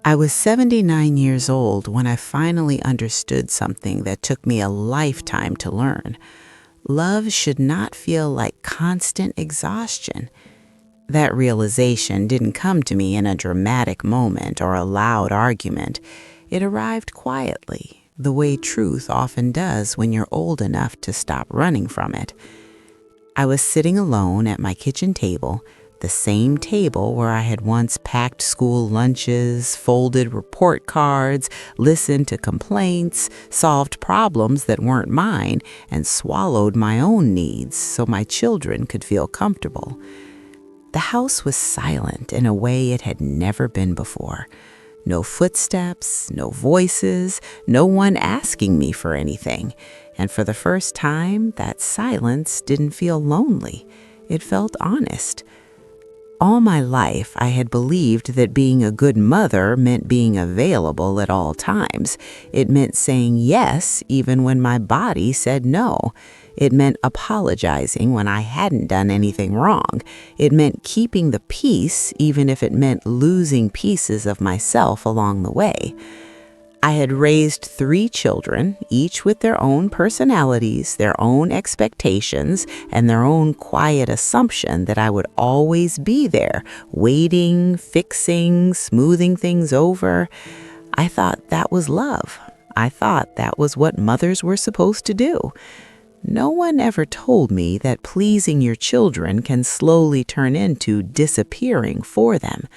I was 79 years old when I finally understood something that took me a lifetime to learn. Love should not feel like constant exhaustion. That realization didn't come to me in a dramatic moment or a loud argument. It arrived quietly, the way truth often does when you're old enough to stop running from it. I was sitting alone at my kitchen table, the same table where I had once packed school lunches, folded report cards, listened to complaints, solved problems that weren't mine, and swallowed my own needs so my children could feel comfortable. The house was silent in a way it had never been before. No footsteps, no voices, no one asking me for anything. And for the first time, that silence didn't feel lonely. It felt honest. All my life, I had believed that being a good mother meant being available at all times. It meant saying yes even when my body said no. It meant apologizing when I hadn't done anything wrong. It meant keeping the peace even if it meant losing pieces of myself along the way. I had raised 3 children, each with their own personalities, their own expectations, and their own quiet assumption that I would always be there, waiting, fixing, smoothing things over. I thought that was love. I thought that was what mothers were supposed to do. No one ever told me that pleasing your children can slowly turn into disappearing for them.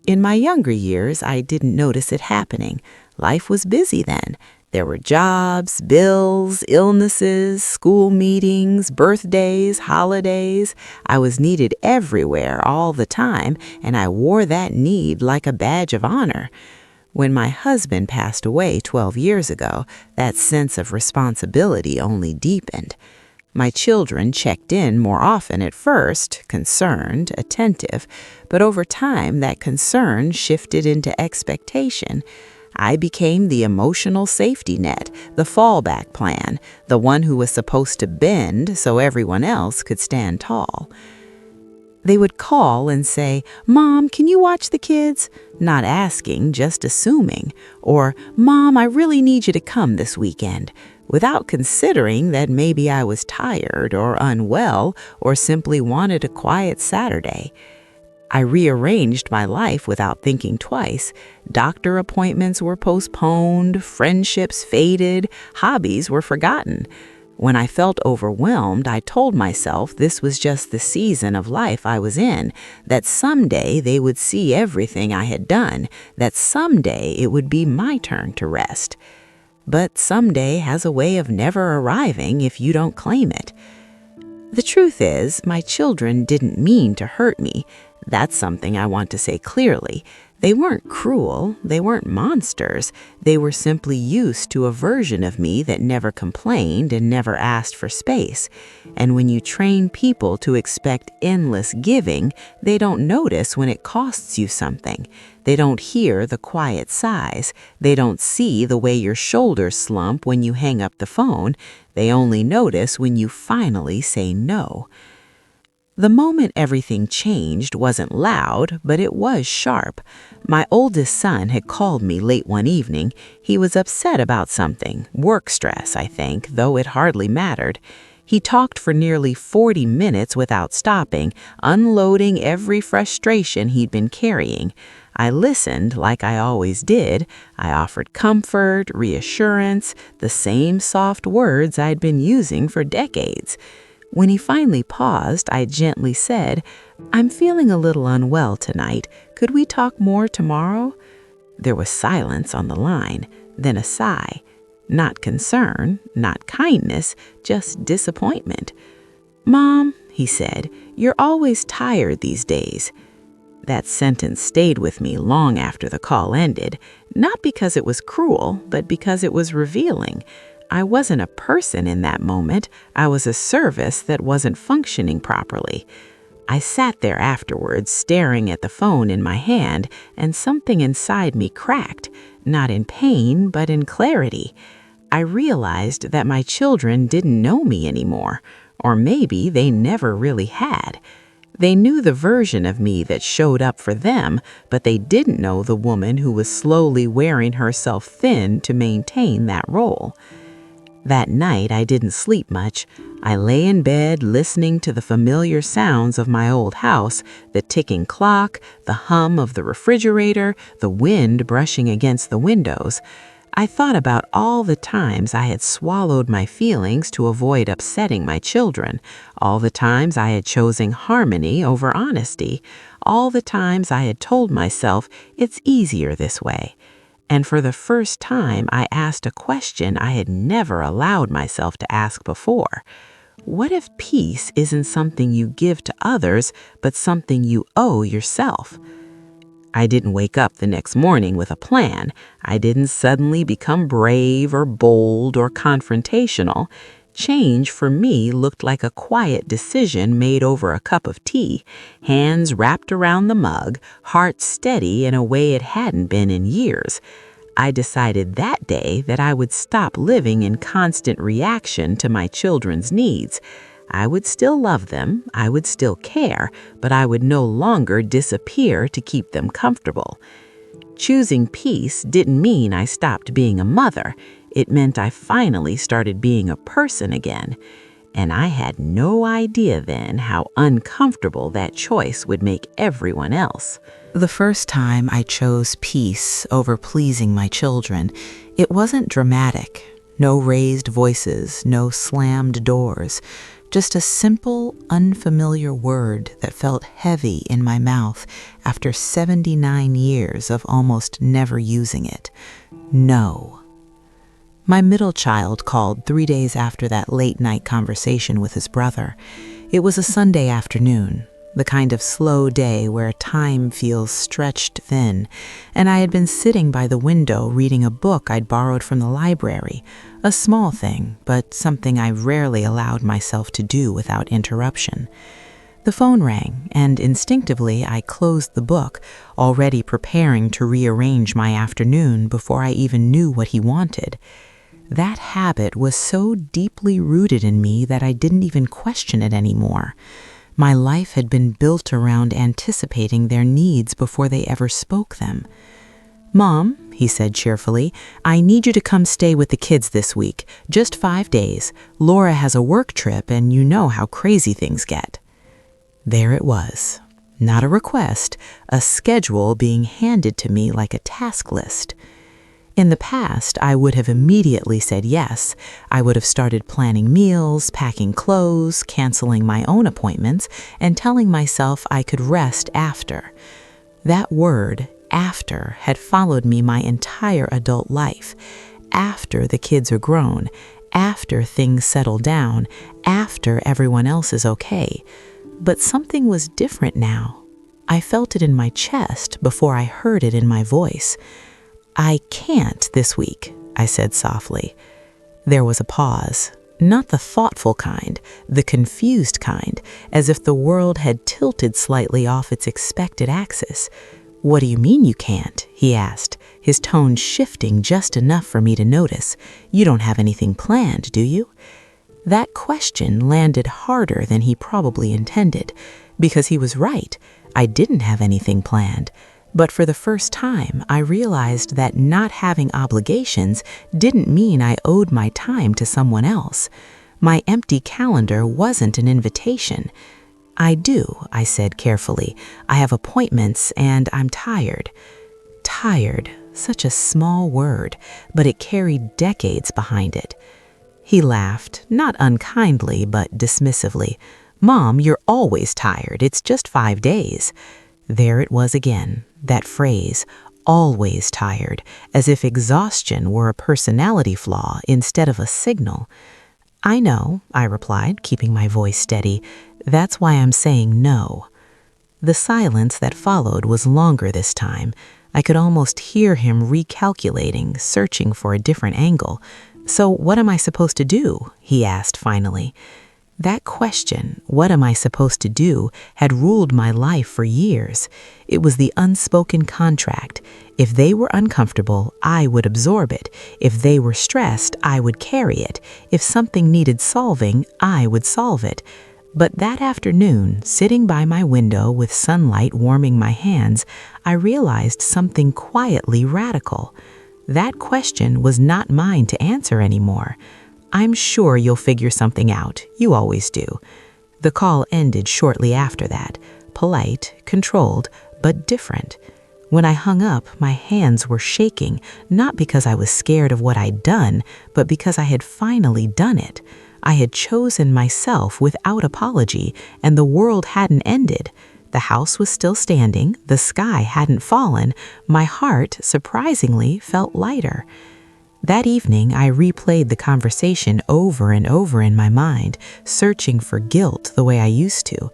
In my younger years, I didn't notice it happening. Life was busy then. There were jobs, bills, illnesses, school meetings, birthdays, holidays. I was needed everywhere all the time, and I wore that need like a badge of honor. When my husband passed away 12 years ago, that sense of responsibility only deepened. My children checked in more often at first, concerned, attentive, but over time that concern shifted into expectation. I became the emotional safety net, the fallback plan, the one who was supposed to bend so everyone else could stand tall. They would call and say, "Mom, can you watch the kids?" Not asking, just assuming. Or, "Mom, I really need you to come this weekend," without considering that maybe I was tired or unwell or simply wanted a quiet Saturday. I rearranged my life without thinking twice. Doctor appointments were postponed, friendships faded, hobbies were forgotten. When I felt overwhelmed, I told myself this was just the season of life I was in, that someday they would see everything I had done, that someday it would be my turn to rest. But someday has a way of never arriving if you don't claim it. The truth is, my children didn't mean to hurt me. That's something I want to say clearly. They weren't cruel, they weren't monsters. They were simply used to a version of me that never complained and never asked for space. And when you train people to expect endless giving, they don't notice when it costs you something. They don't hear the quiet sighs. They don't see the way your shoulders slump when you hang up the phone. They only notice when you finally say no. The moment everything changed wasn't loud, but it was sharp. My oldest son had called me late one evening. He was upset about something, work stress, I think, though it hardly mattered. He talked for nearly 40 minutes without stopping, unloading every frustration he'd been carrying. I listened like I always did. I offered comfort, reassurance, the same soft words I'd been using for decades. When he finally paused, I gently said, "I'm feeling a little unwell tonight. Could we talk more tomorrow?" There was silence on the line, then a sigh. Not concern, not kindness, just disappointment. "Mom," he said, "you're always tired these days." That sentence stayed with me long after the call ended, not because it was cruel, but because it was revealing. I wasn't a person in that moment. I was a service that wasn't functioning properly. I sat there afterwards, staring at the phone in my hand, and something inside me cracked, not in pain, but in clarity. I realized that my children didn't know me anymore, or maybe they never really had. They knew the version of me that showed up for them, but they didn't know the woman who was slowly wearing herself thin to maintain that role. That night, I didn't sleep much. I lay in bed listening to the familiar sounds of my old house, the ticking clock, the hum of the refrigerator, the wind brushing against the windows. I thought about all the times I had swallowed my feelings to avoid upsetting my children, all the times I had chosen harmony over honesty, all the times I had told myself it's easier this way. And for the first time, I asked a question I had never allowed myself to ask before. What if peace isn't something you give to others, but something you owe yourself? I didn't wake up the next morning with a plan. I didn't suddenly become brave or bold or confrontational. Change for me looked like a quiet decision made over a cup of tea, hands wrapped around the mug, heart steady in a way it hadn't been in years. I decided that day that I would stop living in constant reaction to my children's needs. I would still love them, I would still care, but I would no longer disappear to keep them comfortable. Choosing peace didn't mean I stopped being a mother. It meant I finally started being a person again. And I had no idea then how uncomfortable that choice would make everyone else. The first time I chose peace over pleasing my children, it wasn't dramatic. No raised voices, no slammed doors. Just a simple, unfamiliar word that felt heavy in my mouth after 79 years of almost never using it. No. My middle child called 3 days after that late-night conversation with his brother. It was a Sunday afternoon, the kind of slow day where time feels stretched thin, and I had been sitting by the window reading a book I'd borrowed from the library, a small thing, but something I rarely allowed myself to do without interruption. The phone rang, and instinctively I closed the book, already preparing to rearrange my afternoon before I even knew what he wanted. That habit was so deeply rooted in me that I didn't even question it anymore. My life had been built around anticipating their needs before they ever spoke them. "Mom," he said cheerfully, "I need you to come stay with the kids this week, just 5 days. Laura has a work trip, and you know how crazy things get." There it was. Not a request, a schedule being handed to me like a task list. In the past, I would have immediately said yes. I would have started planning meals, packing clothes, canceling my own appointments, and telling myself I could rest after. That word, after, had followed me my entire adult life. After the kids are grown, after things settle down, after everyone else is okay. But something was different now. I felt it in my chest before I heard it in my voice. "I can't this week," I said softly. There was a pause, not the thoughtful kind, the confused kind, as if the world had tilted slightly off its expected axis. "What do you mean you can't?" he asked, his tone shifting just enough for me to notice. "You don't have anything planned, do you?" That question landed harder than he probably intended, because he was right. I didn't have anything planned. But for the first time, I realized that not having obligations didn't mean I owed my time to someone else. My empty calendar wasn't an invitation. "I do," I said carefully. "I have appointments and I'm tired." Tired, such a small word, but it carried decades behind it. He laughed, not unkindly, but dismissively. "Mom, you're always tired. It's just 5 days. There it was again, that phrase, always tired, as if exhaustion were a personality flaw instead of a signal. "I know," I replied, keeping my voice steady. "That's why I'm saying no." The silence that followed was longer this time. I could almost hear him recalculating, searching for a different angle. "So what am I supposed to do?" he asked finally. That question, what am I supposed to do, had ruled my life for years. It was the unspoken contract. If they were uncomfortable, I would absorb it. If they were stressed, I would carry it. If something needed solving, I would solve it. But that afternoon, sitting by my window with sunlight warming my hands, I realized something quietly radical. That question was not mine to answer anymore. "I'm sure you'll figure something out. You always do." The call ended shortly after that, polite, controlled, but different. When I hung up, my hands were shaking, not because I was scared of what I'd done, but because I had finally done it. I had chosen myself without apology, and the world hadn't ended. The house was still standing, the sky hadn't fallen, my heart, surprisingly, felt lighter. That evening, I replayed the conversation over and over in my mind, searching for guilt the way I used to.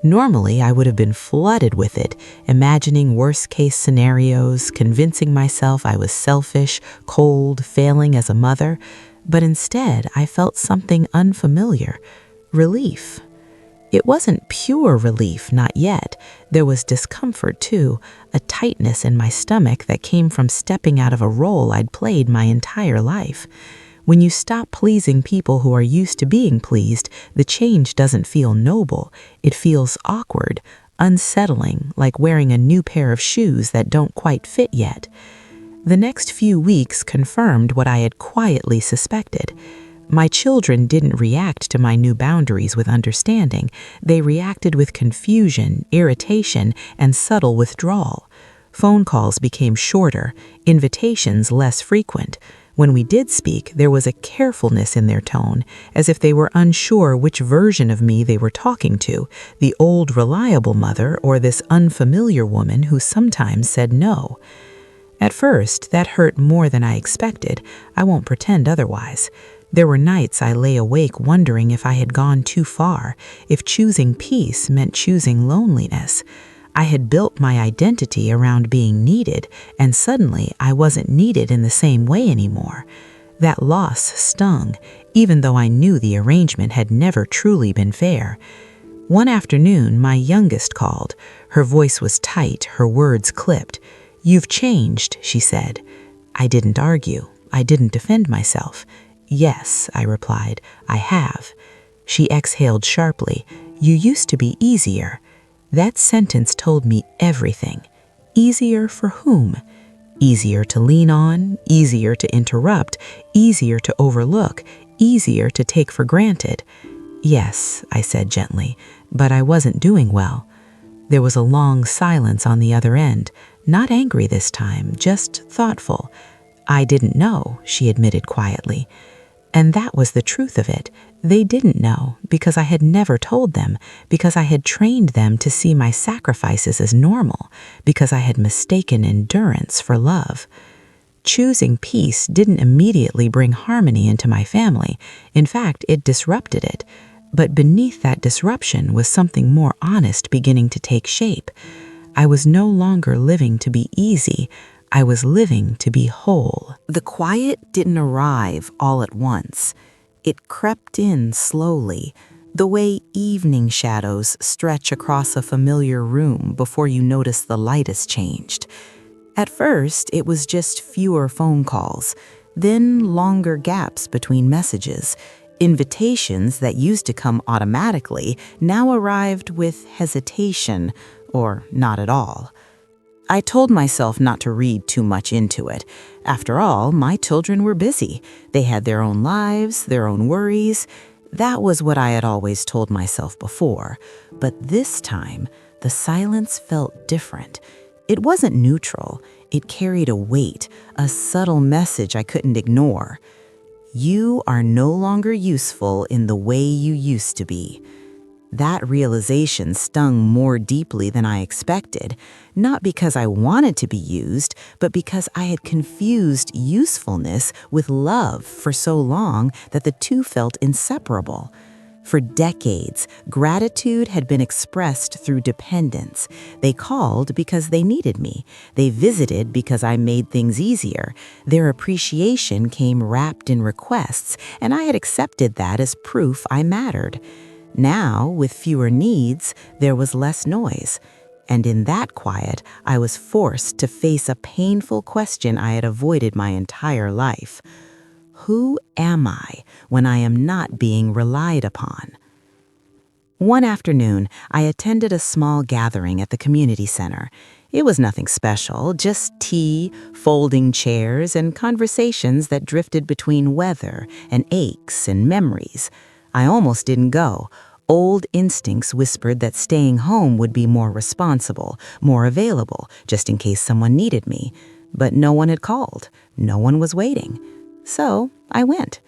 Normally, I would have been flooded with it, imagining worst-case scenarios, convincing myself I was selfish, cold, failing as a mother. But instead, I felt something unfamiliar: relief. It wasn't pure relief, not yet. There was discomfort, too, a tightness in my stomach that came from stepping out of a role I'd played my entire life. When you stop pleasing people who are used to being pleased, the change doesn't feel noble. It feels awkward, unsettling, like wearing a new pair of shoes that don't quite fit yet. The next few weeks confirmed what I had quietly suspected. My children didn't react to my new boundaries with understanding. They reacted with confusion, irritation, and subtle withdrawal. Phone calls became shorter, invitations less frequent. When we did speak, there was a carefulness in their tone, as if they were unsure which version of me they were talking to, the old reliable mother or this unfamiliar woman who sometimes said no. At first, that hurt more than I expected. I won't pretend otherwise. There were nights I lay awake wondering if I had gone too far, if choosing peace meant choosing loneliness. I had built my identity around being needed, and suddenly I wasn't needed in the same way anymore. That loss stung, even though I knew the arrangement had never truly been fair. One afternoon, my youngest called. Her voice was tight, her words clipped. "You've changed," she said. I didn't argue. I didn't defend myself. "Yes," I replied, "I have." She exhaled sharply. "You used to be easier." That sentence told me everything. Easier for whom? Easier to lean on, easier to interrupt, easier to overlook, easier to take for granted. "Yes," I said gently, "but I wasn't doing well." There was a long silence on the other end, not angry this time, just thoughtful. "I didn't know," she admitted quietly. And that was the truth of it. They didn't know, because I had never told them, because I had trained them to see my sacrifices as normal, because I had mistaken endurance for love. Choosing peace didn't immediately bring harmony into my family. In fact, it disrupted it. But beneath that disruption was something more honest beginning to take shape. I was no longer living to be easy. I was living to be whole. The quiet didn't arrive all at once. It crept in slowly, the way evening shadows stretch across a familiar room before you notice the light has changed. At first, it was just fewer phone calls, then longer gaps between messages. Invitations that used to come automatically now arrived with hesitation, or not at all. I told myself not to read too much into it. After all, my children were busy. They had their own lives, their own worries. That was what I had always told myself before. But this time, the silence felt different. It wasn't neutral. It carried a weight, a subtle message I couldn't ignore. You are no longer useful in the way you used to be. That realization stung more deeply than I expected, not because I wanted to be used, but because I had confused usefulness with love for so long that the two felt inseparable. For decades, gratitude had been expressed through dependence. They called because they needed me. They visited because I made things easier. Their appreciation came wrapped in requests, and I had accepted that as proof I mattered. Now, with fewer needs, there was less noise. And in that quiet, I was forced to face a painful question I had avoided my entire life. Who am I when I am not being relied upon? One afternoon, I attended a small gathering at the community center. It was nothing special, just tea, folding chairs, and conversations that drifted between weather and aches and memories. I almost didn't go. Old instincts whispered that staying home would be more responsible, more available, just in case someone needed me. But no one had called. No one was waiting. So I went.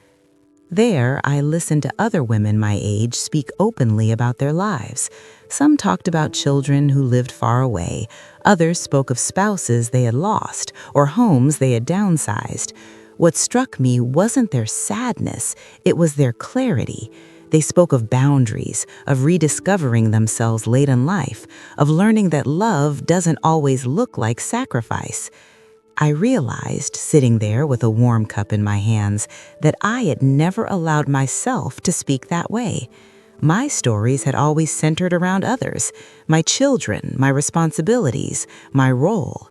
There, I listened to other women my age speak openly about their lives. Some talked about children who lived far away. Others spoke of spouses they had lost or homes they had downsized. What struck me wasn't their sadness, it was their clarity. They spoke of boundaries, of rediscovering themselves late in life, of learning that love doesn't always look like sacrifice. I realized, sitting there with a warm cup in my hands, that I had never allowed myself to speak that way. My stories had always centered around others, my children, my responsibilities, my role.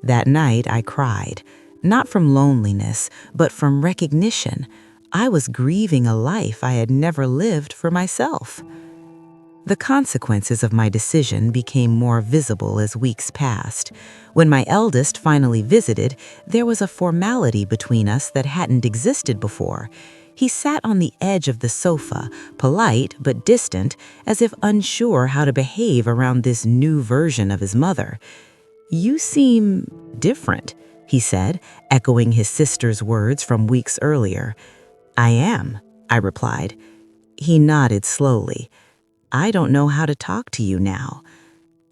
That night I cried, not from loneliness, but from recognition. I was grieving a life I had never lived for myself. The consequences of my decision became more visible as weeks passed. When my eldest finally visited, there was a formality between us that hadn't existed before. He sat on the edge of the sofa, polite but distant, as if unsure how to behave around this new version of his mother. "You seem different," he said, echoing his sister's words from weeks earlier. "I am," I replied. He nodded slowly. "I don't know how to talk to you now."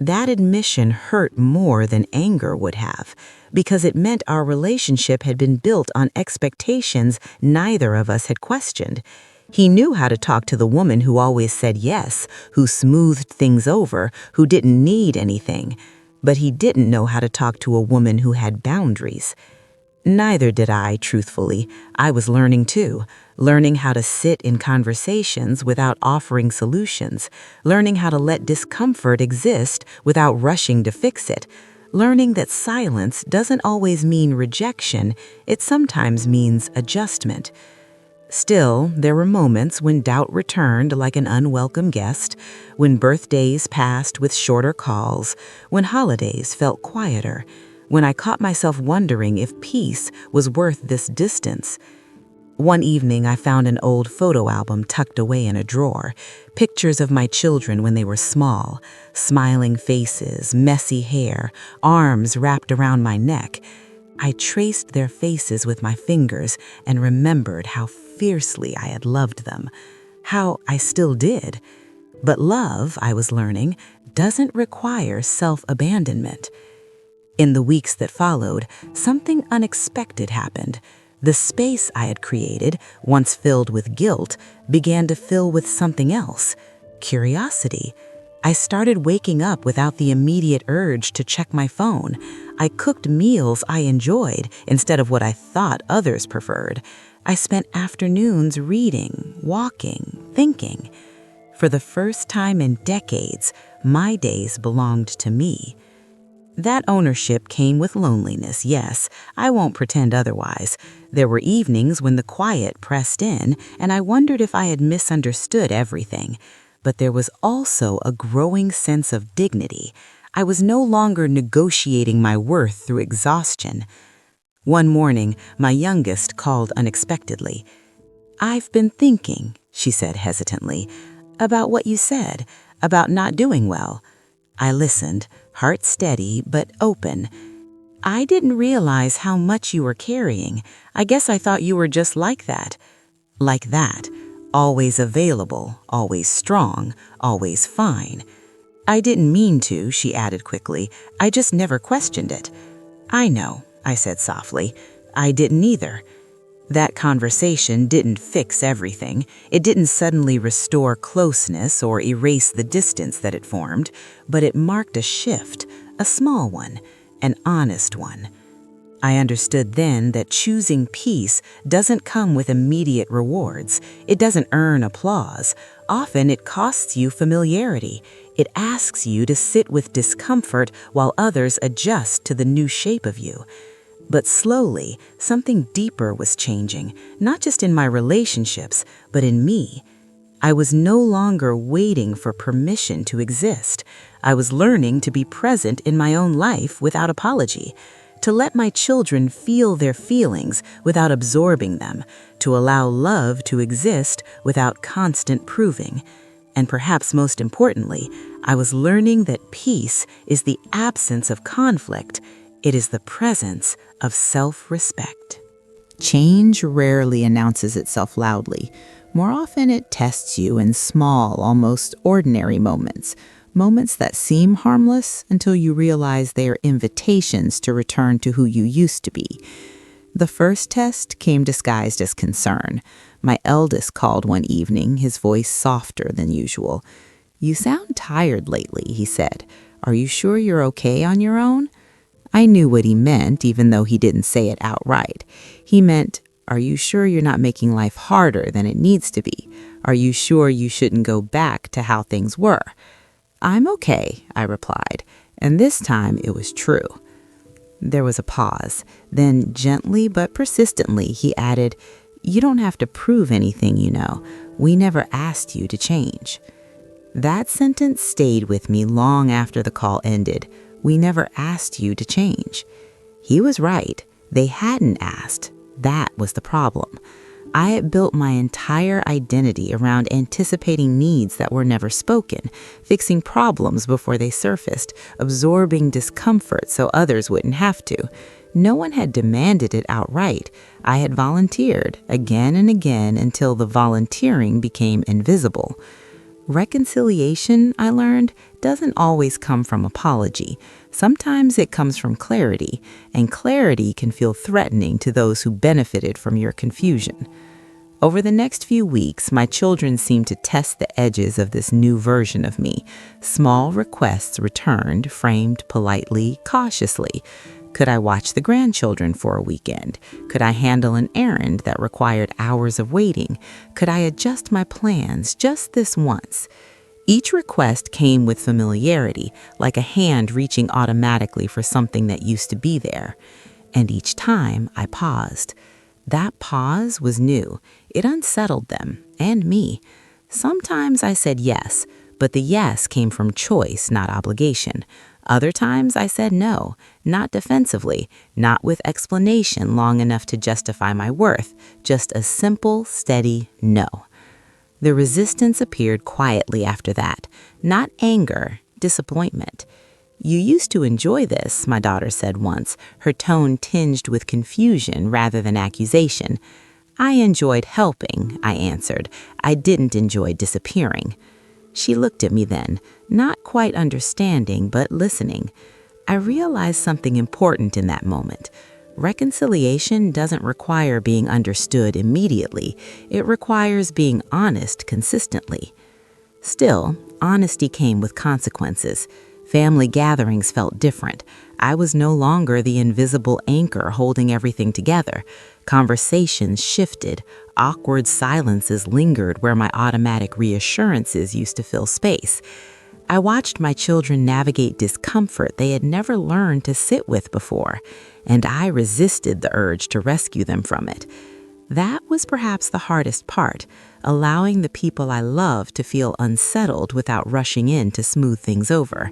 That admission hurt more than anger would have, because it meant our relationship had been built on expectations neither of us had questioned. He knew how to talk to the woman who always said yes, who smoothed things over, who didn't need anything. But he didn't know how to talk to a woman who had boundaries. Neither did I, truthfully. I was learning too, learning how to sit in conversations without offering solutions, learning how to let discomfort exist without rushing to fix it, learning that silence doesn't always mean rejection, it sometimes means adjustment. Still, there were moments when doubt returned like an unwelcome guest, when birthdays passed with shorter calls, when holidays felt quieter, when I caught myself wondering if peace was worth this distance. One evening, I found an old photo album tucked away in a drawer, pictures of my children when they were small, smiling faces, messy hair, arms wrapped around my neck. I traced their faces with my fingers and remembered how fiercely I had loved them, how I still did. But love, I was learning, doesn't require self-abandonment. In the weeks that followed, something unexpected happened. The space I had created, once filled with guilt, began to fill with something else, curiosity. I started waking up without the immediate urge to check my phone. I cooked meals I enjoyed instead of what I thought others preferred. I spent afternoons reading, walking, thinking. For the first time in decades, my days belonged to me. That ownership came with loneliness, yes, I won't pretend otherwise. There were evenings when the quiet pressed in, and I wondered if I had misunderstood everything. But there was also a growing sense of dignity. I was no longer negotiating my worth through exhaustion. One morning, my youngest called unexpectedly. "I've been thinking," she said hesitantly, "about what you said, about not doing well." I listened, heart steady but open. "I didn't realize how much you were carrying. I guess I thought you were just like that." Like that. Always available, always strong, always fine. "I didn't mean to," she added quickly. "I just never questioned it." "I know," I said softly. "I didn't either." That conversation didn't fix everything. It didn't suddenly restore closeness or erase the distance that it formed, but it marked a shift, a small one, an honest one. I understood then that choosing peace doesn't come with immediate rewards. It doesn't earn applause. Often it costs you familiarity. It asks you to sit with discomfort while others adjust to the new shape of you. But slowly, something deeper was changing, not just in my relationships, but in me. I was no longer waiting for permission to exist. I was learning to be present in my own life without apology, to let my children feel their feelings without absorbing them, to allow love to exist without constant proving. And perhaps most importantly, I was learning that peace is the absence of conflict. It is the presence of self-respect. Change rarely announces itself loudly. More often, it tests you in small, almost ordinary moments. Moments that seem harmless until you realize they are invitations to return to who you used to be. The first test came disguised as concern. My eldest called one evening, his voice softer than usual. "You sound tired lately," he said. "Are you sure you're okay on your own?" I knew what he meant, even though he didn't say it outright. He meant, "Are you sure you're not making life harder than it needs to be? Are you sure you shouldn't go back to how things were?" "I'm okay," I replied, and this time it was true. There was a pause. Then, gently but persistently, he added, "You don't have to prove anything, you know. We never asked you to change." That sentence stayed with me long after the call ended. We never asked you to change. He was right. They hadn't asked. That was the problem. I had built my entire identity around anticipating needs that were never spoken, fixing problems before they surfaced, absorbing discomfort so others wouldn't have to. No one had demanded it outright. I had volunteered again and again until the volunteering became invisible. Reconciliation, I learned, doesn't always come from apology. Sometimes it comes from clarity, and clarity can feel threatening to those who benefited from your confusion. Over the next few weeks, my children seemed to test the edges of this new version of me. Small requests returned, framed politely, cautiously. Could I watch the grandchildren for a weekend? Could I handle an errand that required hours of waiting? Could I adjust my plans just this once? Each request came with familiarity, like a hand reaching automatically for something that used to be there. And each time I paused. That pause was new. It unsettled them, and me. Sometimes I said yes, but the yes came from choice, not obligation. Other times I said no, not defensively, not with explanation long enough to justify my worth, just a simple, steady no. The resistance appeared quietly after that, not anger, disappointment. "You used to enjoy this," my daughter said once, her tone tinged with confusion rather than accusation. "I enjoyed helping," I answered. "I didn't enjoy disappearing." She looked at me then, not quite understanding, but listening. I realized something important in that moment. Reconciliation doesn't require being understood immediately. It requires being honest consistently. Still, honesty came with consequences. Family gatherings felt different. I was no longer the invisible anchor holding everything together. Conversations shifted. Awkward silences lingered where my automatic reassurances used to fill space. I watched my children navigate discomfort they had never learned to sit with before, and I resisted the urge to rescue them from it. That was perhaps the hardest part, allowing the people I love to feel unsettled without rushing in to smooth things over.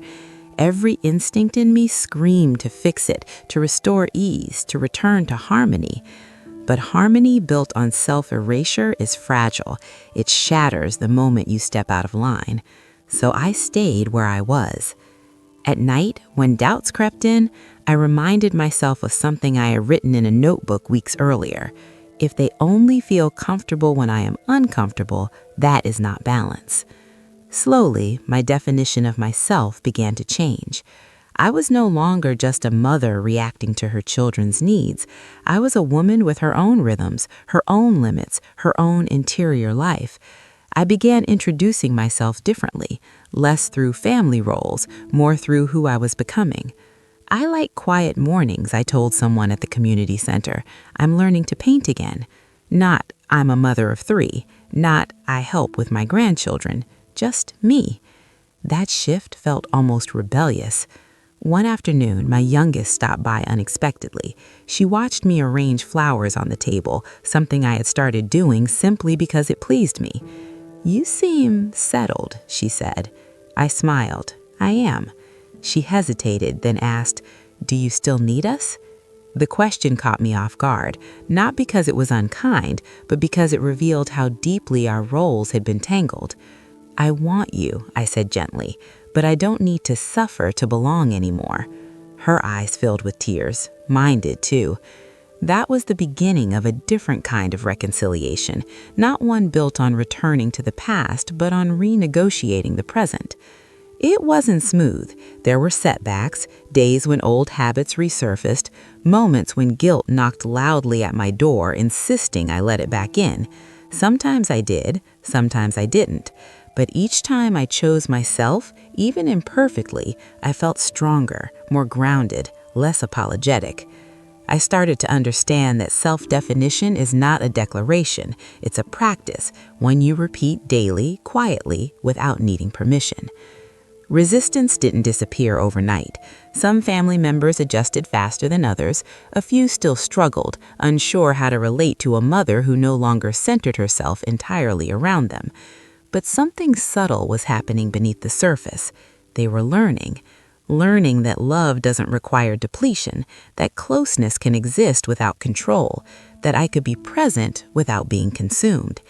Every instinct in me screamed to fix it, to restore ease, to return to harmony. But harmony built on self-erasure is fragile. It shatters the moment you step out of line. So I stayed where I was. At night, when doubts crept in, I reminded myself of something I had written in a notebook weeks earlier. If they only feel comfortable when I am uncomfortable, that is not balance. Slowly, my definition of myself began to change. I was no longer just a mother reacting to her children's needs. I was a woman with her own rhythms, her own limits, her own interior life. I began introducing myself differently, less through family roles, more through who I was becoming. "I like quiet mornings," I told someone at the community center. "I'm learning to paint again." Not, "I'm a mother of 3. Not, "I help with my grandchildren." Just me. That shift felt almost rebellious. One afternoon, my youngest stopped by unexpectedly. She watched me arrange flowers on the table, something I had started doing simply because it pleased me. "You seem settled," she said. I smiled. "I am." She hesitated, then asked, "Do you still need us?" The question caught me off guard, not because it was unkind, but because it revealed how deeply our roles had been tangled. "I want you," I said gently, "but I don't need to suffer to belong anymore." Her eyes filled with tears. Mine did too. That was the beginning of a different kind of reconciliation, not one built on returning to the past, but on renegotiating the present. It wasn't smooth. There were setbacks, days when old habits resurfaced, moments when guilt knocked loudly at my door, insisting I let it back in. Sometimes I did, sometimes I didn't. But each time I chose myself, even imperfectly, I felt stronger, more grounded, less apologetic. I started to understand that self-definition is not a declaration, it's a practice, one you repeat daily, quietly, without needing permission. Resistance didn't disappear overnight. Some family members adjusted faster than others. A few still struggled, unsure how to relate to a mother who no longer centered herself entirely around them. But something subtle was happening beneath the surface. They were learning that love doesn't require depletion, that closeness can exist without control, that I could be present without being consumed.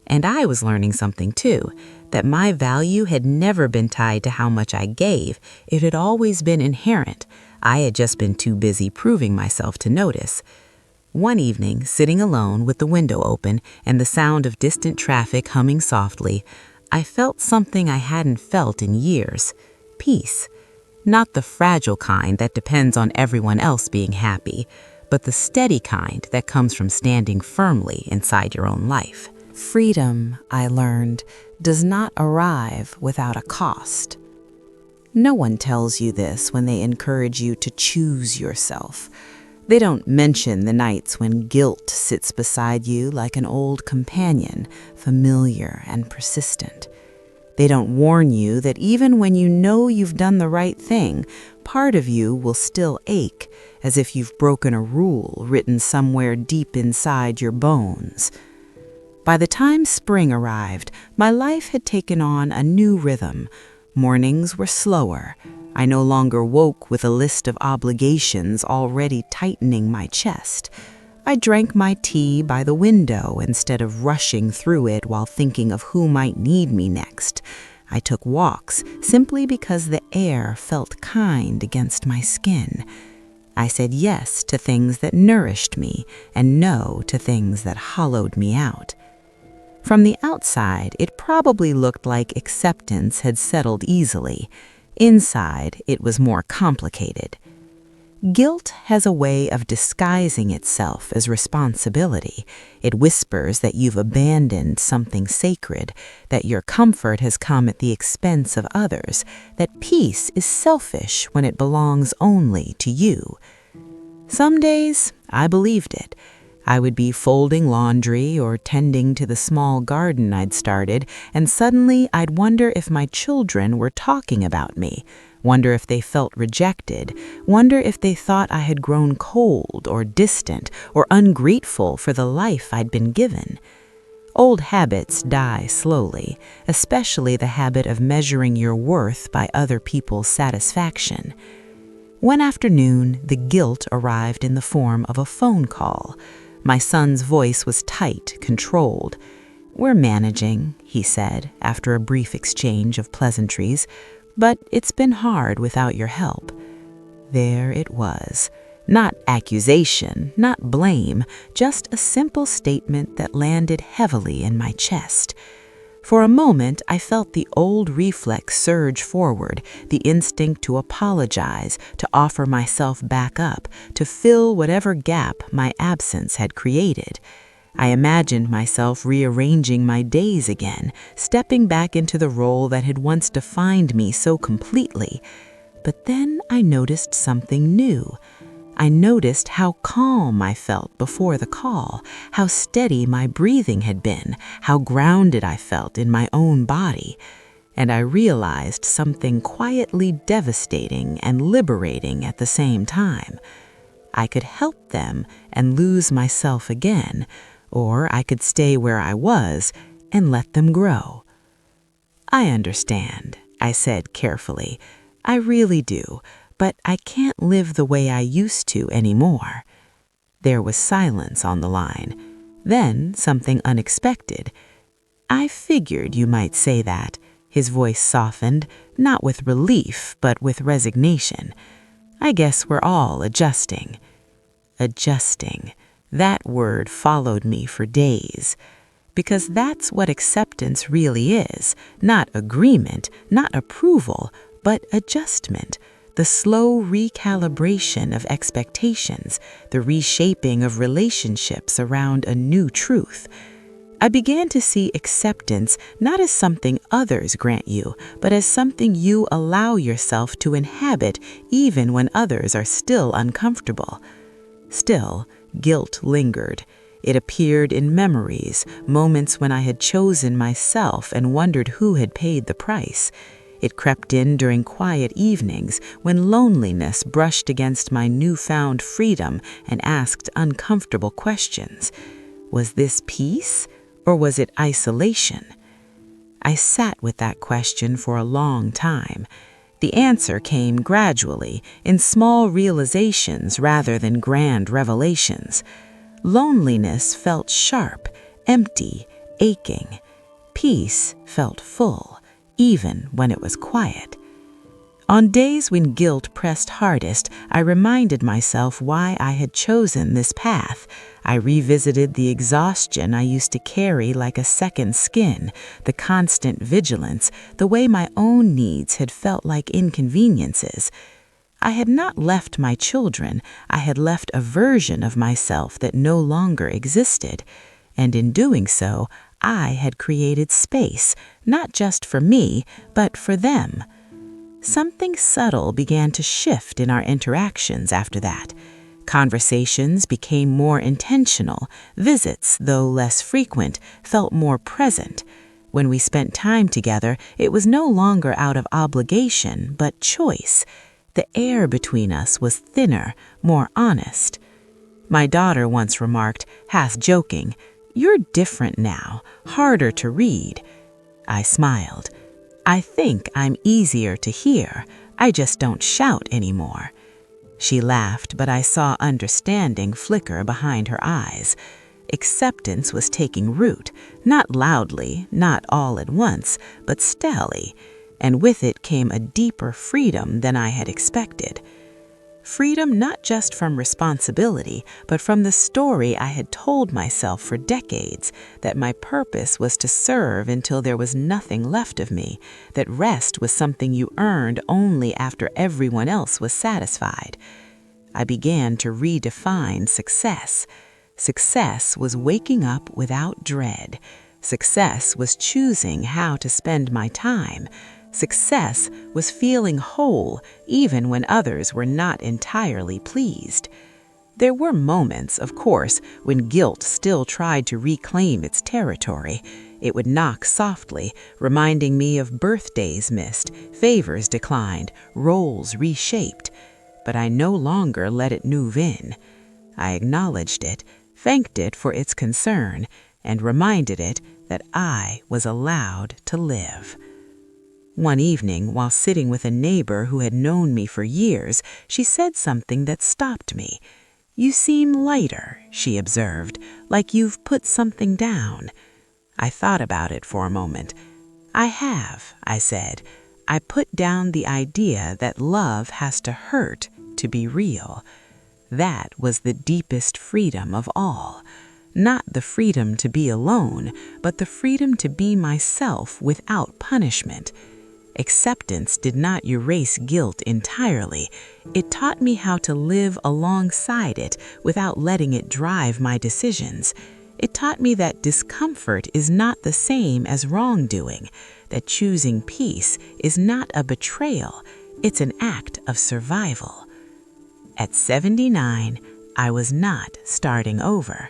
And I was learning something too, that my value had never been tied to how much I gave. It had always been inherent. I had just been too busy proving myself to notice. One evening, sitting alone with the window open and the sound of distant traffic humming softly, I felt something I hadn't felt in years: peace. Not the fragile kind that depends on everyone else being happy, but the steady kind that comes from standing firmly inside your own life. Freedom, I learned, does not arrive without a cost. No one tells you this when they encourage you to choose yourself. They don't mention the nights when guilt sits beside you like an old companion, familiar and persistent. They don't warn you that even when you know you've done the right thing, part of you will still ache, as if you've broken a rule written somewhere deep inside your bones. By the time spring arrived, my life had taken on a new rhythm. Mornings were slower. I no longer woke with a list of obligations already tightening my chest. I drank my tea by the window instead of rushing through it while thinking of who might need me next. I took walks simply because the air felt kind against my skin. I said yes to things that nourished me and no to things that hollowed me out. From the outside, it probably looked like acceptance had settled easily. Inside, it was more complicated. Guilt has a way of disguising itself as responsibility. It whispers that you've abandoned something sacred, that your comfort has come at the expense of others, that peace is selfish when it belongs only to you. Some days, I believed it. I would be folding laundry or tending to the small garden I'd started, and suddenly I'd wonder if my children were talking about me, wonder if they felt rejected, wonder if they thought I had grown cold or distant or ungrateful for the life I'd been given. Old habits die slowly, especially the habit of measuring your worth by other people's satisfaction. One afternoon, the guilt arrived in the form of a phone call. My son's voice was tight, controlled. "We're managing," he said, after a brief exchange of pleasantries, "but it's been hard without your help." There it was. Not accusation, not blame, just a simple statement that landed heavily in my chest. For a moment, I felt the old reflex surge forward, the instinct to apologize, to offer myself back up, to fill whatever gap my absence had created. I imagined myself rearranging my days again, stepping back into the role that had once defined me so completely. But then I noticed something new. I noticed how calm I felt before the call, how steady my breathing had been, how grounded I felt in my own body. And I realized something quietly devastating and liberating at the same time. I could help them and lose myself again, or I could stay where I was and let them grow. I understand, I said carefully. I really do, but I can't live the way I used to anymore. There was silence on the line. Then something unexpected. I figured you might say that. His voice softened, not with relief, but with resignation. I guess we're all adjusting. Adjusting. That word followed me for days. Because that's what acceptance really is. Not agreement, not approval, but adjustment. The slow recalibration of expectations, the reshaping of relationships around a new truth. I began to see acceptance not as something others grant you, but as something you allow yourself to inhabit even when others are still uncomfortable. Still, guilt lingered. It appeared in memories, moments when I had chosen myself and wondered who had paid the price. It crept in during quiet evenings when loneliness brushed against my newfound freedom and asked uncomfortable questions. Was this peace, or was it isolation? I sat with that question for a long time. The answer came gradually, in small realizations rather than grand revelations. Loneliness felt sharp, empty, aching. Peace felt full, even when it was quiet. On days when guilt pressed hardest, I reminded myself why I had chosen this path. I revisited the exhaustion I used to carry like a second skin, the constant vigilance, the way my own needs had felt like inconveniences. I had not left my children, I had left a version of myself that no longer existed. And in doing so, I had created space, not just for me, but for them. Something subtle began to shift in our interactions after that. Conversations became more intentional. Visits, though less frequent, felt more present. When we spent time together, it was no longer out of obligation, but choice. The air between us was thinner, more honest. My daughter once remarked, half joking, "You're different now, harder to read." I smiled. "I think I'm easier to hear. I just don't shout anymore." She laughed, but I saw understanding flicker behind her eyes. Acceptance was taking root, not loudly, not all at once, but steadily, and with it came a deeper freedom than I had expected. Freedom not just from responsibility, but from the story I had told myself for decades, that my purpose was to serve until there was nothing left of me, that rest was something you earned only after everyone else was satisfied. I began to redefine success. Success was waking up without dread. Success was choosing how to spend my time. Success was feeling whole even when others were not entirely pleased. There were moments, of course, when guilt still tried to reclaim its territory. It would knock softly, reminding me of birthdays missed, favors declined, roles reshaped. But I no longer let it move in. I acknowledged it, thanked it for its concern, and reminded it that I was allowed to live. One evening, while sitting with a neighbor who had known me for years, she said something that stopped me. "You seem lighter," she observed, "like you've put something down." I thought about it for a moment. "I have," I said. "I put down the idea that love has to hurt to be real." That was the deepest freedom of all. Not the freedom to be alone, but the freedom to be myself without punishment. Acceptance did not erase guilt entirely. It taught me how to live alongside it without letting it drive my decisions. It taught me that discomfort is not the same as wrongdoing, that choosing peace is not a betrayal, it's an act of survival. At 79, I was not starting over.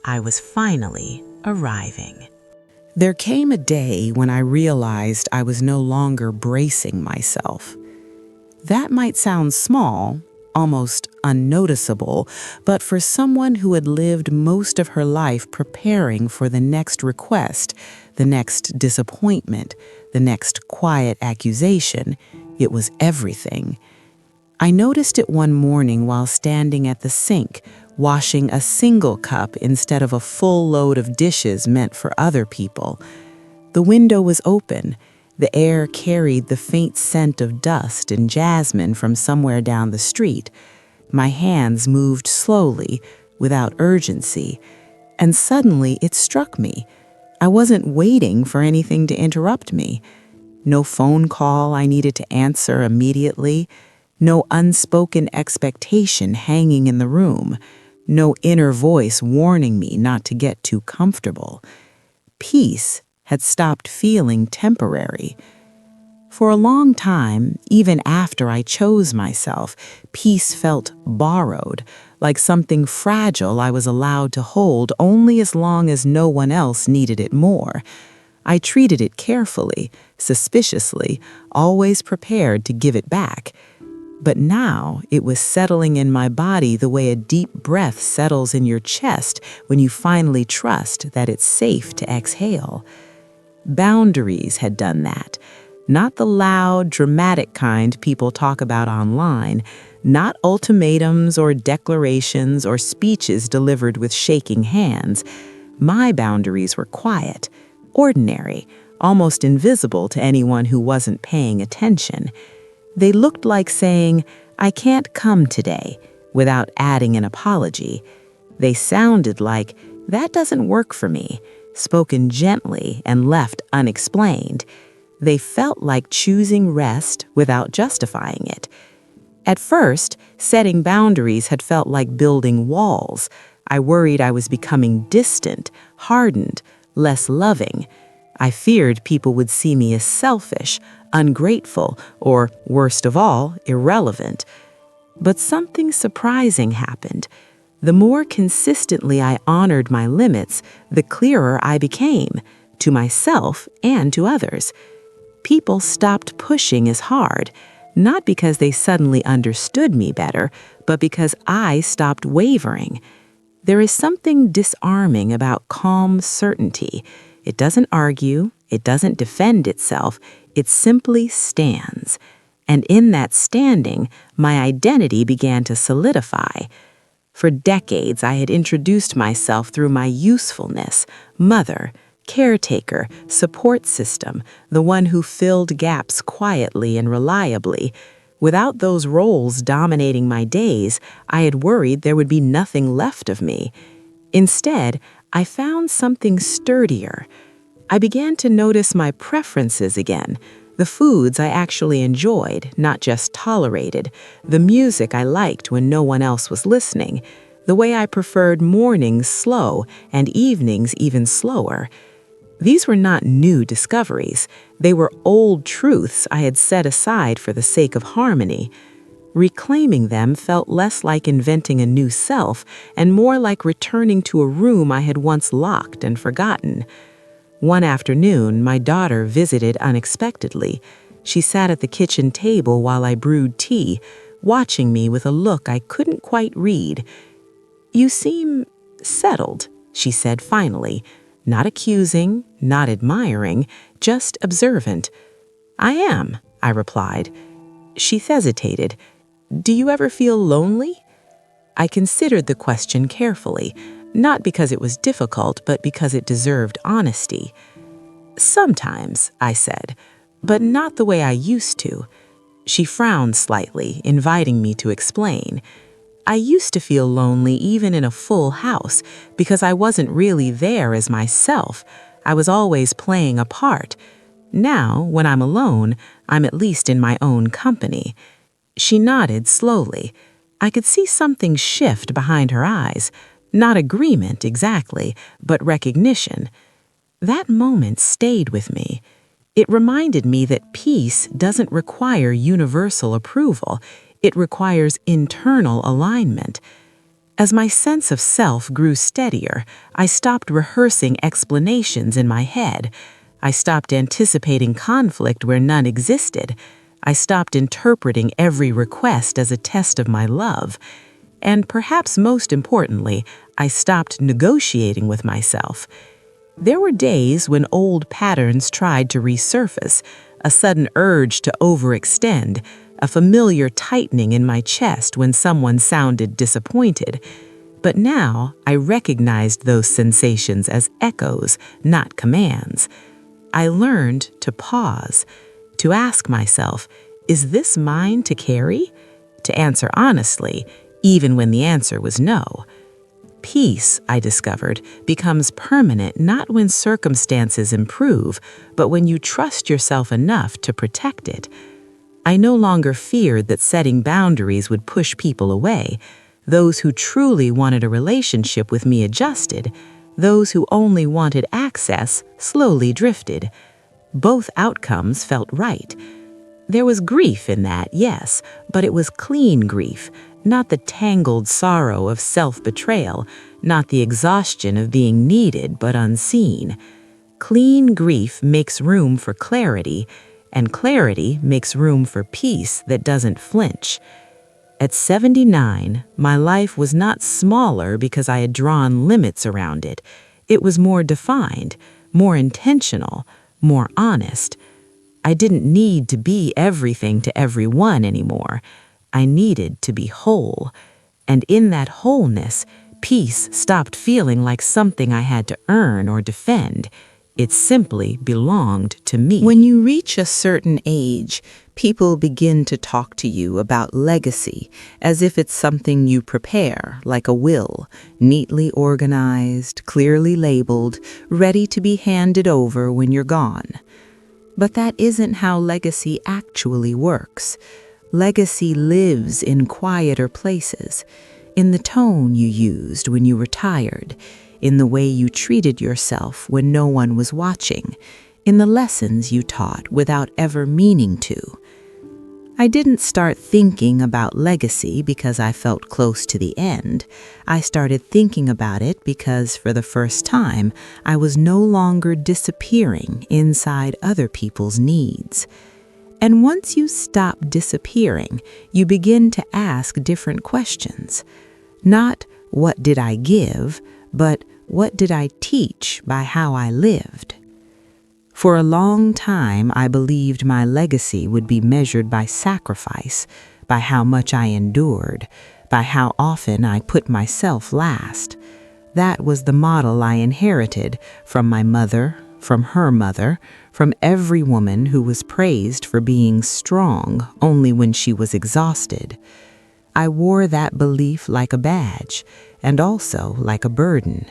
I was finally arriving. There came a day when I realized I was no longer bracing myself. That might sound small, almost unnoticeable, but for someone who had lived most of her life preparing for the next request, the next disappointment, the next quiet accusation, it was everything. I noticed it one morning while standing at the sink, washing a single cup instead of a full load of dishes meant for other people. The window was open. The air carried the faint scent of dust and jasmine from somewhere down the street. My hands moved slowly, without urgency, and suddenly it struck me. I wasn't waiting for anything to interrupt me. No phone call I needed to answer immediately. No unspoken expectation hanging in the room. No inner voice warning me not to get too comfortable. Peace had stopped feeling temporary. For a long time, even after I chose myself, peace felt borrowed, like something fragile I was allowed to hold only as long as no one else needed it more. I treated it carefully, suspiciously, always prepared to give it back. But now it was settling in my body the way a deep breath settles in your chest when you finally trust that it's safe to exhale. Boundaries had done that. Not the loud, dramatic kind people talk about online, not ultimatums or declarations or speeches delivered with shaking hands. My boundaries were quiet, ordinary, almost invisible to anyone who wasn't paying attention. They looked like saying, "I can't come today," without adding an apology. They sounded like, "That doesn't work for me," spoken gently and left unexplained. They felt like choosing rest without justifying it. At first, setting boundaries had felt like building walls. I worried I was becoming distant, hardened, less loving. I feared people would see me as selfish, ungrateful, or, worst of all, irrelevant. But something surprising happened. The more consistently I honored my limits, the clearer I became, to myself and to others. People stopped pushing as hard, not because they suddenly understood me better, but because I stopped wavering. There is something disarming about calm certainty. It doesn't argue, it doesn't defend itself, it simply stands. And in that standing, my identity began to solidify. For decades, I had introduced myself through my usefulness, mother, caretaker, support system, the one who filled gaps quietly and reliably. Without those roles dominating my days, I had worried there would be nothing left of me. Instead, I found something sturdier. I began to notice my preferences again, the foods I actually enjoyed, not just tolerated, the music I liked when no one else was listening, the way I preferred mornings slow and evenings even slower. These were not new discoveries. They were old truths I had set aside for the sake of harmony. Reclaiming them felt less like inventing a new self and more like returning to a room I had once locked and forgotten. One afternoon, my daughter visited unexpectedly. She sat at the kitchen table while I brewed tea, watching me with a look I couldn't quite read. "You seem settled," she said finally, not accusing, not admiring, just observant. "I am," I replied. She hesitated. "Do you ever feel lonely?" I considered the question carefully, not because it was difficult, but because it deserved honesty. "Sometimes," I said, "but not the way I used to." She frowned slightly, inviting me to explain. "I used to feel lonely even in a full house because I wasn't really there as myself. I was always playing a part. Now, when I'm alone, I'm at least in my own company." She nodded slowly. I could see something shift behind her eyes. Not agreement exactly, but recognition. That moment stayed with me. It reminded me that peace doesn't require universal approval. It requires internal alignment. As my sense of self grew steadier, I stopped rehearsing explanations in my head. I stopped anticipating conflict where none existed. I stopped interpreting every request as a test of my love. And perhaps most importantly, I stopped negotiating with myself. There were days when old patterns tried to resurface, a sudden urge to overextend, a familiar tightening in my chest when someone sounded disappointed. But now I recognized those sensations as echoes, not commands. I learned to pause, to ask myself, is this mine to carry? To answer honestly, even when the answer was no. Peace, I discovered, becomes permanent not when circumstances improve, but when you trust yourself enough to protect it. I no longer feared that setting boundaries would push people away. Those who truly wanted a relationship with me adjusted. Those who only wanted access slowly drifted. Both outcomes felt right. There was grief in that, yes, but it was clean grief, not the tangled sorrow of self-betrayal, not the exhaustion of being needed but unseen. Clean grief makes room for clarity, and clarity makes room for peace that doesn't flinch. At 79, my life was not smaller because I had drawn limits around it. It was more defined, more intentional, more honest. I didn't need to be everything to everyone anymore. I needed to be whole. And in that wholeness, peace stopped feeling like something I had to earn or defend. It simply belonged to me. When you reach a certain age, people begin to talk to you about legacy as if it's something you prepare, like a will, neatly organized, clearly labeled, ready to be handed over when you're gone. But that isn't how legacy actually works. Legacy lives in quieter places, in the tone you used when you were tired, in the way you treated yourself when no one was watching, in the lessons you taught without ever meaning to. I didn't start thinking about legacy because I felt close to the end. I started thinking about it because, for the first time, I was no longer disappearing inside other people's needs. And once you stop disappearing, you begin to ask different questions. Not, what did I give, but what did I teach by how I lived? For a long time, I believed my legacy would be measured by sacrifice, by how much I endured, by how often I put myself last. That was the model I inherited from my mother, from her mother, from every woman who was praised for being strong only when she was exhausted. I wore that belief like a badge, and also like a burden.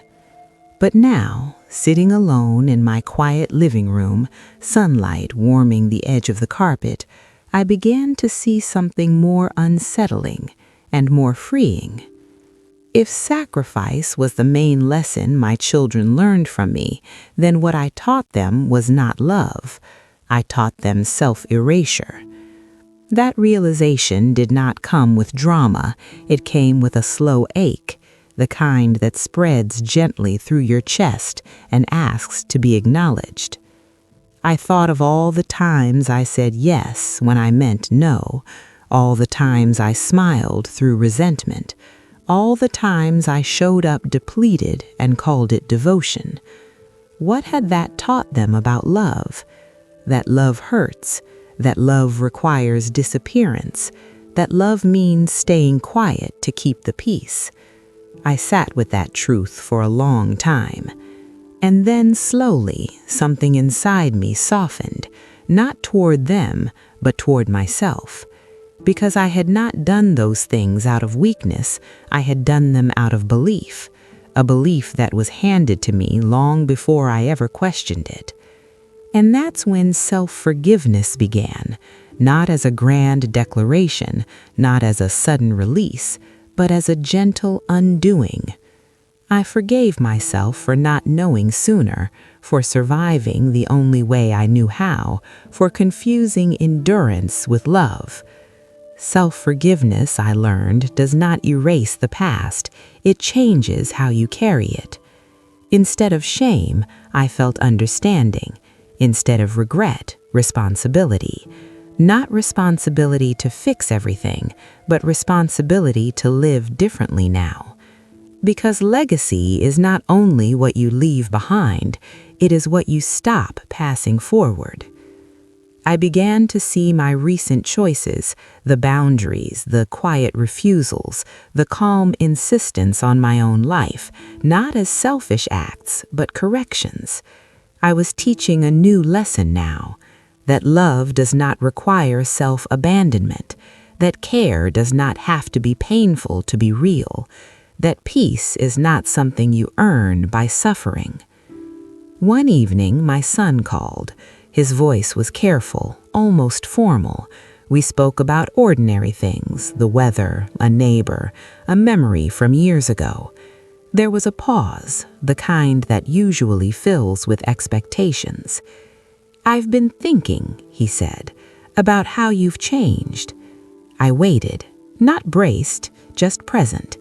But now, sitting alone in my quiet living room, sunlight warming the edge of the carpet, I began to see something more unsettling and more freeing. If sacrifice was the main lesson my children learned from me, then what I taught them was not love. I taught them self-erasure. That realization did not come with drama. It came with a slow ache, the kind that spreads gently through your chest and asks to be acknowledged. I thought of all the times I said yes when I meant no, all the times I smiled through resentment, all the times I showed up depleted and called it devotion. What had that taught them about love? That love hurts, that love requires disappearance, that love means staying quiet to keep the peace. I sat with that truth for a long time. And then slowly, something inside me softened, not toward them, but toward myself. Because I had not done those things out of weakness, I had done them out of belief, a belief that was handed to me long before I ever questioned it. And that's when self-forgiveness began, not as a grand declaration, not as a sudden release, but as a gentle undoing. I forgave myself for not knowing sooner, for surviving the only way I knew how, for confusing endurance with love. Self-forgiveness, I learned, does not erase the past. It changes how you carry it. Instead of shame, I felt understanding. Instead of regret, responsibility. Not responsibility to fix everything, but responsibility to live differently now. Because legacy is not only what you leave behind, it is what you stop passing forward. I began to see my recent choices, the boundaries, the quiet refusals, the calm insistence on my own life, not as selfish acts, but corrections. I was teaching a new lesson now, that love does not require self-abandonment, that care does not have to be painful to be real, that peace is not something you earn by suffering. One evening, my son called. His voice was careful, almost formal. We spoke about ordinary things, the weather, a neighbor, a memory from years ago. There was a pause, the kind that usually fills with expectations. "I've been thinking," he said, "about how you've changed." I waited, not braced, just present.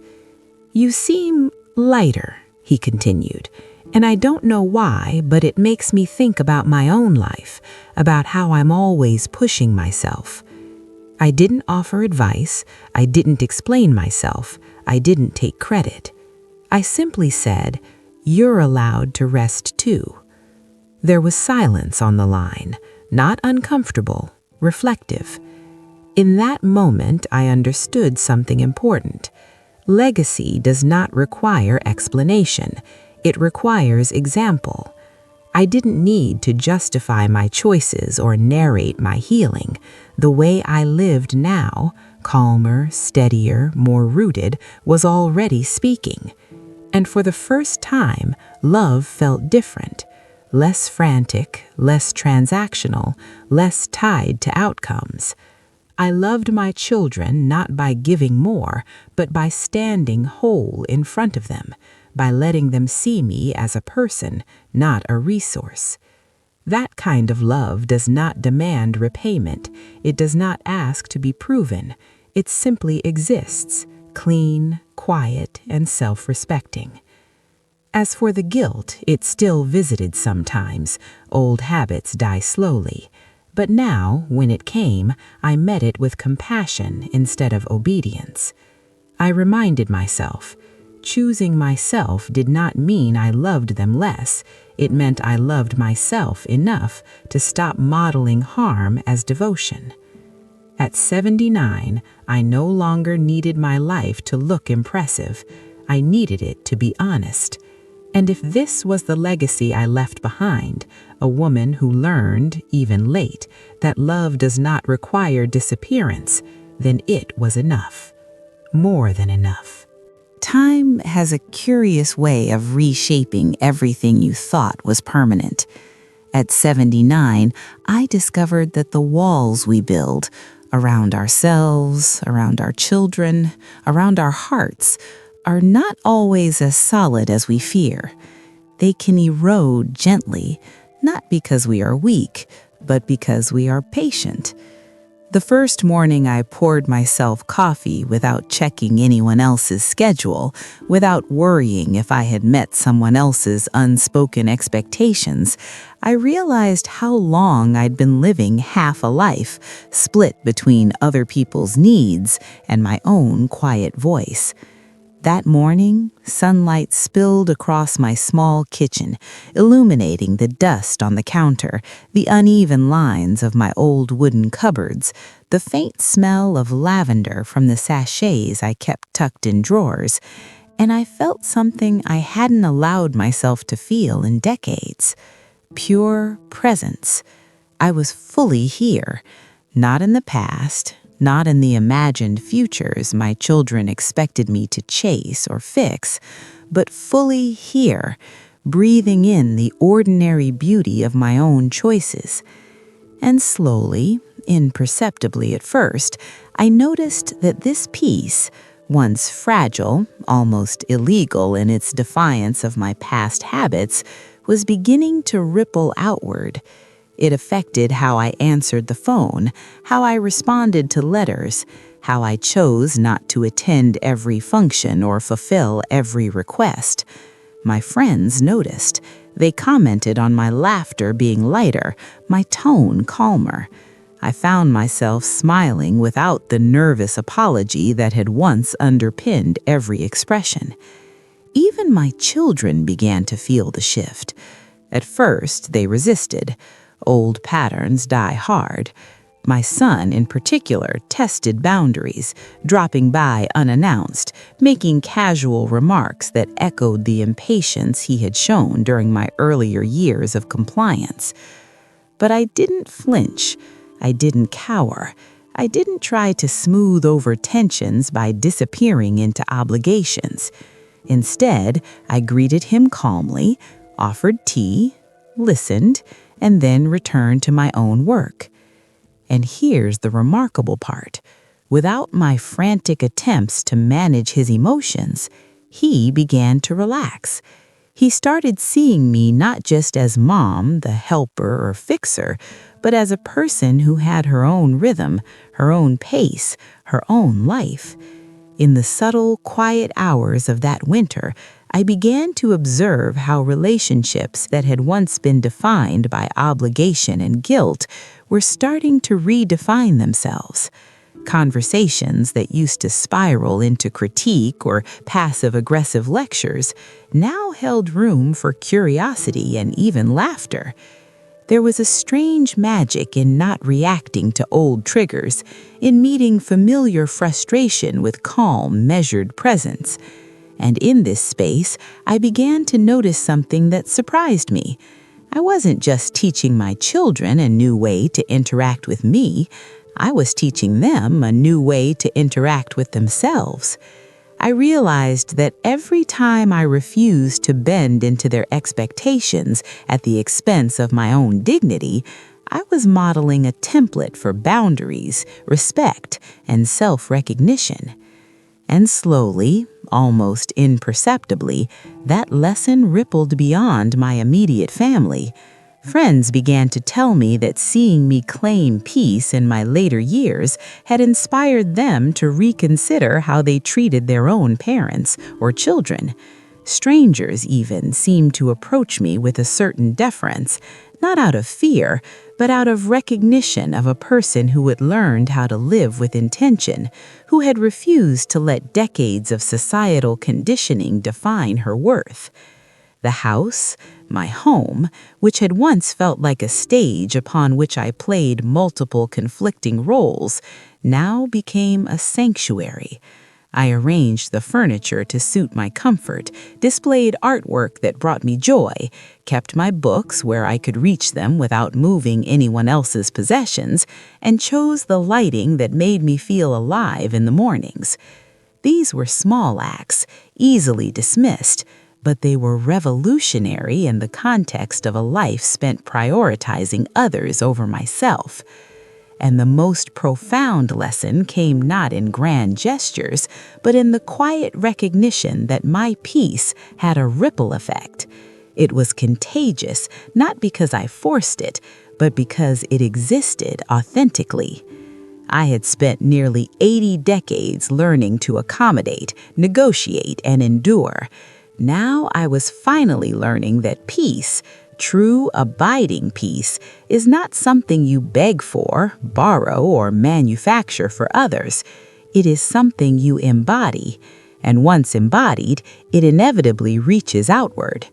"You seem lighter," he continued, "and I don't know why, but it makes me think about my own life, about how I'm always pushing myself." I didn't offer advice, I didn't explain myself, I didn't take credit. I simply said, "You're allowed to rest too." There was silence on the line, not uncomfortable, reflective. In that moment, I understood something important. Legacy does not require explanation. It requires example. I didn't need to justify my choices or narrate my healing. The way I lived now, calmer, steadier, more rooted, was already speaking. And for the first time, love felt different. Less frantic, less transactional, less tied to outcomes. I loved my children not by giving more, but by standing whole in front of them, by letting them see me as a person, not a resource. That kind of love does not demand repayment. It does not ask to be proven. It simply exists, clean, quiet, and self-respecting. As for the guilt, it still visited sometimes. Old habits die slowly. But now, when it came, I met it with compassion instead of obedience. I reminded myself, choosing myself did not mean I loved them less. It meant I loved myself enough to stop modeling harm as devotion. At 79, I no longer needed my life to look impressive. I needed it to be honest. And if this was the legacy I left behind, a woman who learned, even late, that love does not require disappearance, then it was enough. More than enough. Time has a curious way of reshaping everything you thought was permanent. At 79, I discovered that the walls we build, around ourselves, around our children, around our hearts, are not always as solid as we fear. They can erode gently, not because we are weak, but because we are patient. The first morning I poured myself coffee without checking anyone else's schedule, without worrying if I had met someone else's unspoken expectations, I realized how long I'd been living half a life, split between other people's needs and my own quiet voice. That morning, sunlight spilled across my small kitchen, illuminating the dust on the counter, the uneven lines of my old wooden cupboards, the faint smell of lavender from the sachets I kept tucked in drawers, and I felt something I hadn't allowed myself to feel in decades. Pure presence. I was fully here, not in the past, not in the imagined futures my children expected me to chase or fix, but fully here, breathing in the ordinary beauty of my own choices. And slowly, imperceptibly at first, I noticed that this peace, once fragile, almost illegal in its defiance of my past habits, was beginning to ripple outward. It affected how I answered the phone, how I responded to letters, how I chose not to attend every function or fulfill every request. My friends noticed. They commented on my laughter being lighter, my tone calmer. I found myself smiling without the nervous apology that had once underpinned every expression. Even my children began to feel the shift. At first, they resisted. Old patterns die hard. My son, in particular, tested boundaries, dropping by unannounced, making casual remarks that echoed the impatience he had shown during my earlier years of compliance. But I didn't flinch. I didn't cower. I didn't try to smooth over tensions by disappearing into obligations. Instead, I greeted him calmly, offered tea, listened, and then returned to my own work. And here's the remarkable part. Without my frantic attempts to manage his emotions, he began to relax. He started seeing me not just as mom, the helper or fixer, but as a person who had her own rhythm, her own pace, her own life. In the subtle, quiet hours of that winter, I began to observe how relationships that had once been defined by obligation and guilt were starting to redefine themselves. Conversations that used to spiral into critique or passive-aggressive lectures now held room for curiosity and even laughter. There was a strange magic in not reacting to old triggers, in meeting familiar frustration with calm, measured presence. And in this space, I began to notice something that surprised me. I wasn't just teaching my children a new way to interact with me. I was teaching them a new way to interact with themselves. I realized that every time I refused to bend into their expectations at the expense of my own dignity, I was modeling a template for boundaries, respect, and self-recognition. And slowly, almost imperceptibly, that lesson rippled beyond my immediate family. Friends began to tell me that seeing me claim peace in my later years had inspired them to reconsider how they treated their own parents or children. Strangers even seemed to approach me with a certain deference, not out of fear, but out of recognition of a person who had learned how to live with intention, who had refused to let decades of societal conditioning define her worth. The house, my home, which had once felt like a stage upon which I played multiple conflicting roles, now became a sanctuary. I arranged the furniture to suit my comfort, displayed artwork that brought me joy, kept my books where I could reach them without moving anyone else's possessions, and chose the lighting that made me feel alive in the mornings. These were small acts, easily dismissed, but they were revolutionary in the context of a life spent prioritizing others over myself. And the most profound lesson came not in grand gestures, but in the quiet recognition that my peace had a ripple effect. It was contagious, not because I forced it, but because it existed authentically. I had spent nearly 80 decades learning to accommodate, negotiate, and endure. Now I was finally learning that peace, true, abiding peace, is not something you beg for, borrow, or manufacture for others. It is something you embody, and once embodied, it inevitably reaches outward.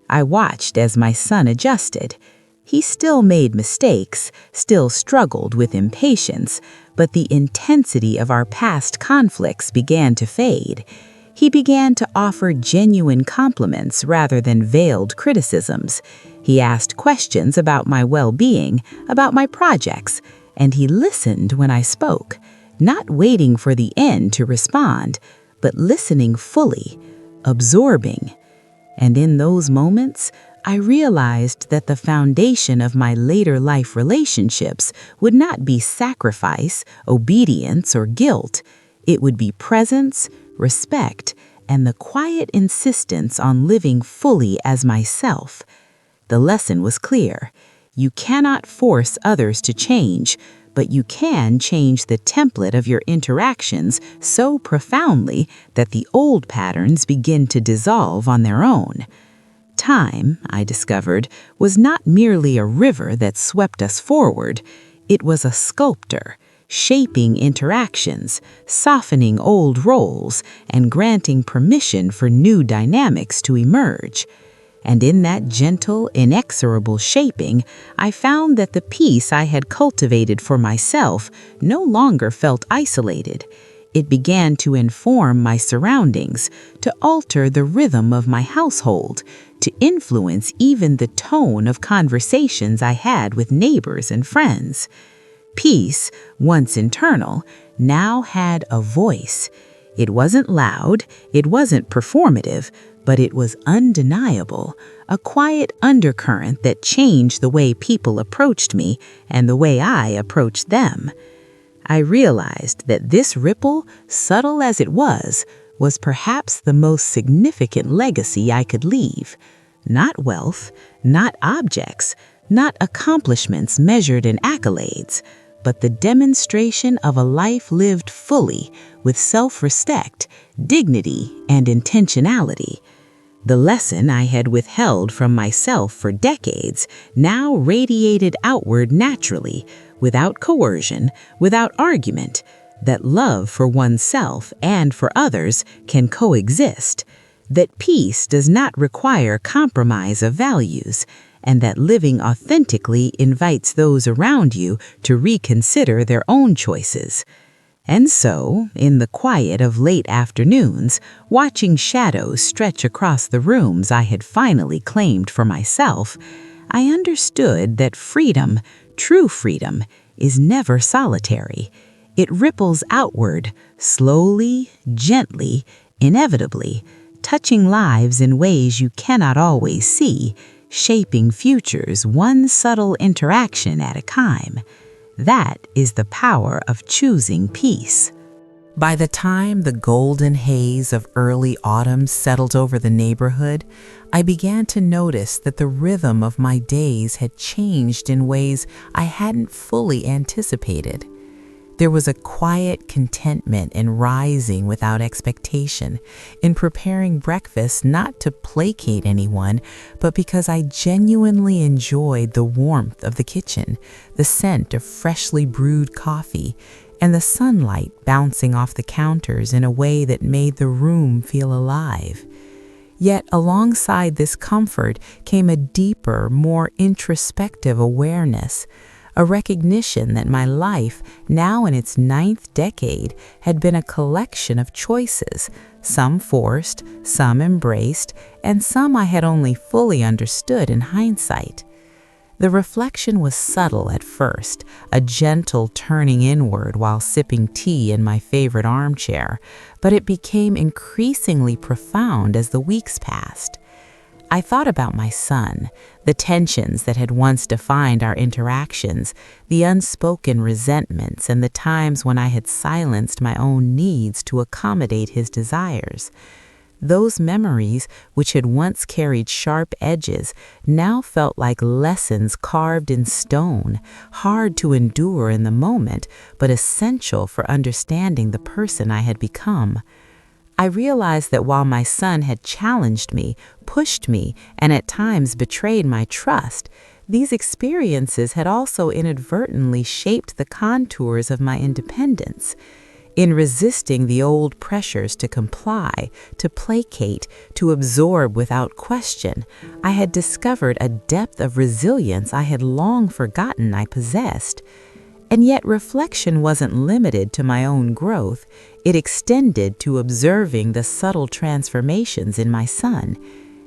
I watched as my son adjusted. He still made mistakes, still struggled with impatience, but the intensity of our past conflicts began to fade. He began to offer genuine compliments rather than veiled criticisms. He asked questions about my well-being, about my projects, and he listened when I spoke, not waiting for the end to respond, but listening fully, absorbing. And in those moments, I realized that the foundation of my later life relationships would not be sacrifice, obedience, or guilt. It would be presence, respect, and the quiet insistence on living fully as myself. The lesson was clear. You cannot force others to change, but you can change the template of your interactions so profoundly that the old patterns begin to dissolve on their own. Time, I discovered, was not merely a river that swept us forward. It was a sculptor, shaping interactions, softening old roles, and granting permission for new dynamics to emerge. And in that gentle, inexorable shaping, I found that the peace I had cultivated for myself no longer felt isolated. It began to inform my surroundings, to alter the rhythm of my household, to influence even the tone of conversations I had with neighbors and friends. Peace, once internal, now had a voice. It wasn't loud, it wasn't performative, but it was undeniable, a quiet undercurrent that changed the way people approached me and the way I approached them. I realized that this ripple, subtle as it was perhaps the most significant legacy I could leave. Not wealth, not objects, not accomplishments measured in accolades, but the demonstration of a life lived fully with self-respect, dignity, and intentionality. The lesson I had withheld from myself for decades now radiated outward naturally, without coercion, without argument, that love for oneself and for others can coexist, that peace does not require compromise of values, and that living authentically invites those around you to reconsider their own choices. And so, in the quiet of late afternoons, watching shadows stretch across the rooms I had finally claimed for myself, I understood that freedom, true freedom, is never solitary. It ripples outward, slowly, gently, inevitably, touching lives in ways you cannot always see, shaping futures one subtle interaction at a time. That is the power of choosing peace. By the time the golden haze of early autumn settled over the neighborhood, I began to notice that the rhythm of my days had changed in ways I hadn't fully anticipated. There was a quiet contentment in rising without expectation, in preparing breakfast not to placate anyone, but because I genuinely enjoyed the warmth of the kitchen, the scent of freshly brewed coffee, and the sunlight bouncing off the counters in a way that made the room feel alive. Yet alongside this comfort came a deeper, more introspective awareness, a recognition that my life, now in its 9th decade, had been a collection of choices, some forced, some embraced, and some I had only fully understood in hindsight. The reflection was subtle at first, a gentle turning inward while sipping tea in my favorite armchair, but it became increasingly profound as the weeks passed. I thought about my son, the tensions that had once defined our interactions, the unspoken resentments, and the times when I had silenced my own needs to accommodate his desires. Those memories, which had once carried sharp edges, now felt like lessons carved in stone, hard to endure in the moment, but essential for understanding the person I had become. I realized that while my son had challenged me, pushed me, and at times betrayed my trust, these experiences had also inadvertently shaped the contours of my independence. In resisting the old pressures to comply, to placate, to absorb without question, I had discovered a depth of resilience I had long forgotten I possessed. And yet reflection wasn't limited to my own growth. It extended to observing the subtle transformations in my son.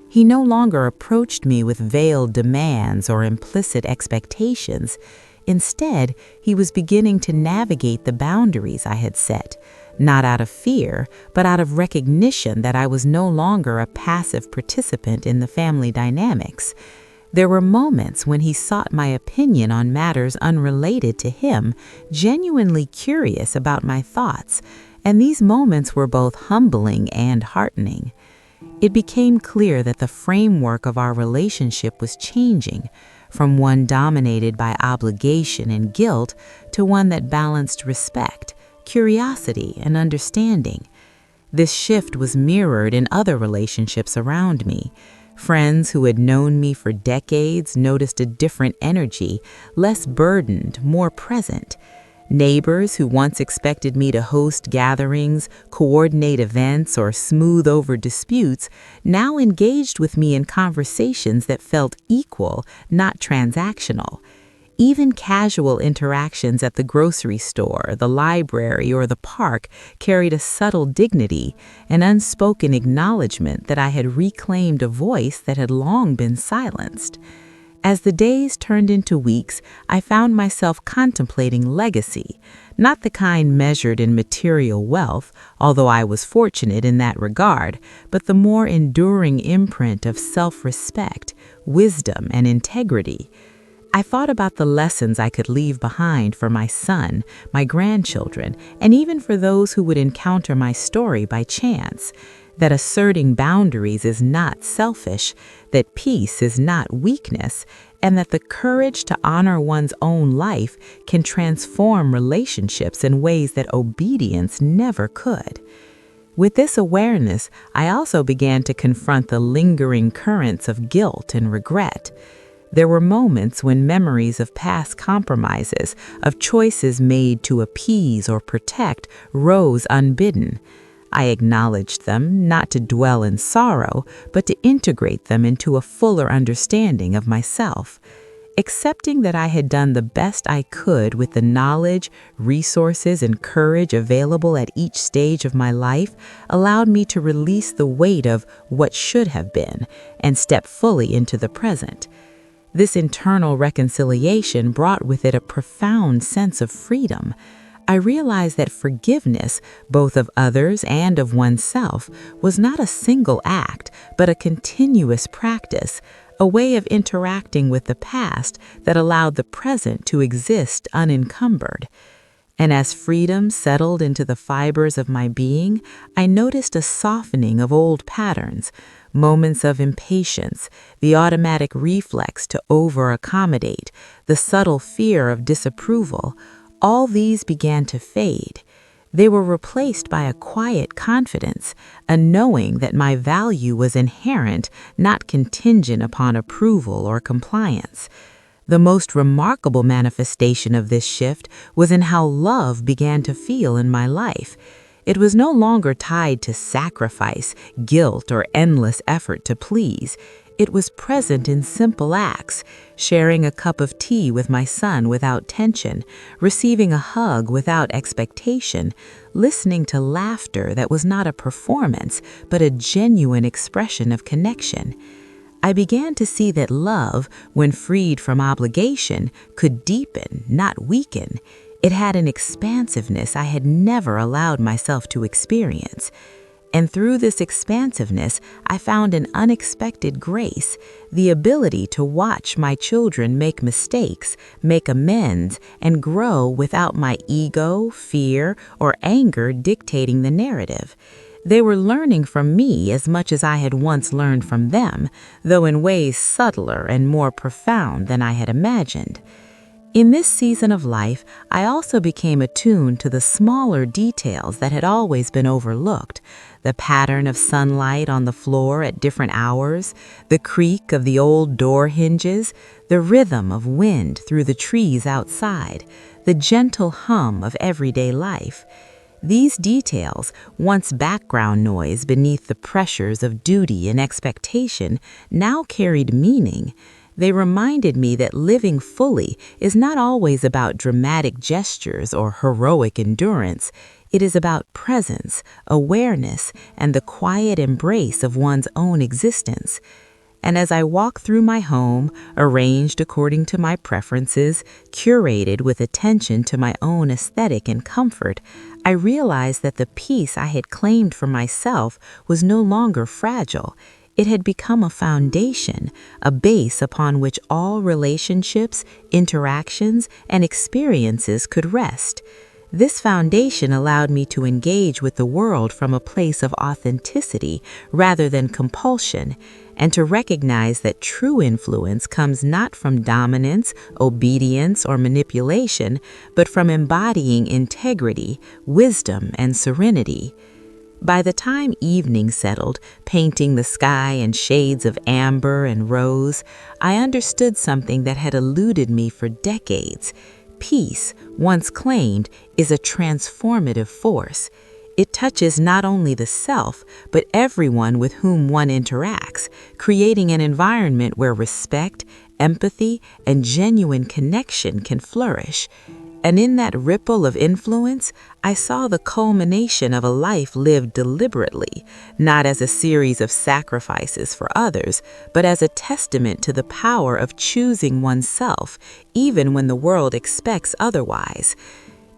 He no longer approached me with veiled demands or implicit expectations. Instead, he was beginning to navigate the boundaries I had set, not out of fear, but out of recognition that I was no longer a passive participant in the family dynamics. There were moments when he sought my opinion on matters unrelated to him, genuinely curious about my thoughts, and these moments were both humbling and heartening. It became clear that the framework of our relationship was changing, from one dominated by obligation and guilt to one that balanced respect, curiosity, and understanding. This shift was mirrored in other relationships around me. Friends who had known me for decades noticed a different energy, less burdened, more present. Neighbors who once expected me to host gatherings, coordinate events, or smooth over disputes now engaged with me in conversations that felt equal, not transactional. Even casual interactions at the grocery store, the library, or the park carried a subtle dignity, an unspoken acknowledgement that I had reclaimed a voice that had long been silenced. As the days turned into weeks, I found myself contemplating legacy, not the kind measured in material wealth, although I was fortunate in that regard, but the more enduring imprint of self-respect, wisdom, and integrity. I thought about the lessons I could leave behind for my son, my grandchildren, and even for those who would encounter my story by chance. That asserting boundaries is not selfish, that peace is not weakness, and that the courage to honor one's own life can transform relationships in ways that obedience never could. With this awareness, I also began to confront the lingering currents of guilt and regret. There were moments when memories of past compromises, of choices made to appease or protect, rose unbidden. I acknowledged them, not to dwell in sorrow, but to integrate them into a fuller understanding of myself. Accepting that I had done the best I could with the knowledge, resources, and courage available at each stage of my life allowed me to release the weight of what should have been and step fully into the present. This internal reconciliation brought with it a profound sense of freedom. I realized that forgiveness, both of others and of oneself, was not a single act, but a continuous practice, a way of interacting with the past that allowed the present to exist unencumbered. And as freedom settled into the fibers of my being, I noticed a softening of old patterns, moments of impatience, the automatic reflex to over-accommodate, the subtle fear of disapproval. All these began to fade. They were replaced by a quiet confidence, a knowing that my value was inherent, not contingent upon approval or compliance. The most remarkable manifestation of this shift was in how love began to feel in my life. It was no longer tied to sacrifice, guilt, or endless effort to please. It was present in simple acts, sharing a cup of tea with my son without tension, receiving a hug without expectation, listening to laughter that was not a performance, but a genuine expression of connection. I began to see that love, when freed from obligation, could deepen, not weaken. It had an expansiveness I had never allowed myself to experience. And through this expansiveness, I found an unexpected grace, the ability to watch my children make mistakes, make amends, and grow without my ego, fear, or anger dictating the narrative. They were learning from me as much as I had once learned from them, though in ways subtler and more profound than I had imagined. In this season of life, I also became attuned to the smaller details that had always been overlooked: the pattern of sunlight on the floor at different hours, the creak of the old door hinges, the rhythm of wind through the trees outside, the gentle hum of everyday life. These details, once background noise beneath the pressures of duty and expectation, now carried meaning. They reminded me that living fully is not always about dramatic gestures or heroic endurance. It is about presence, awareness, and the quiet embrace of one's own existence. And as I walk through my home, arranged according to my preferences, curated with attention to my own aesthetic and comfort, I realized that the peace I had claimed for myself was no longer fragile. It had become a foundation, a base upon which all relationships, interactions, and experiences could rest. This foundation allowed me to engage with the world from a place of authenticity rather than compulsion, and to recognize that true influence comes not from dominance, obedience, or manipulation, but from embodying integrity, wisdom, and serenity. By the time evening settled, painting the sky in shades of amber and rose, I understood something that had eluded me for decades. Peace, once claimed, is a transformative force. It touches not only the self, but everyone with whom one interacts, creating an environment where respect, empathy, and genuine connection can flourish. And in that ripple of influence, I saw the culmination of a life lived deliberately, not as a series of sacrifices for others, but as a testament to the power of choosing oneself, even when the world expects otherwise.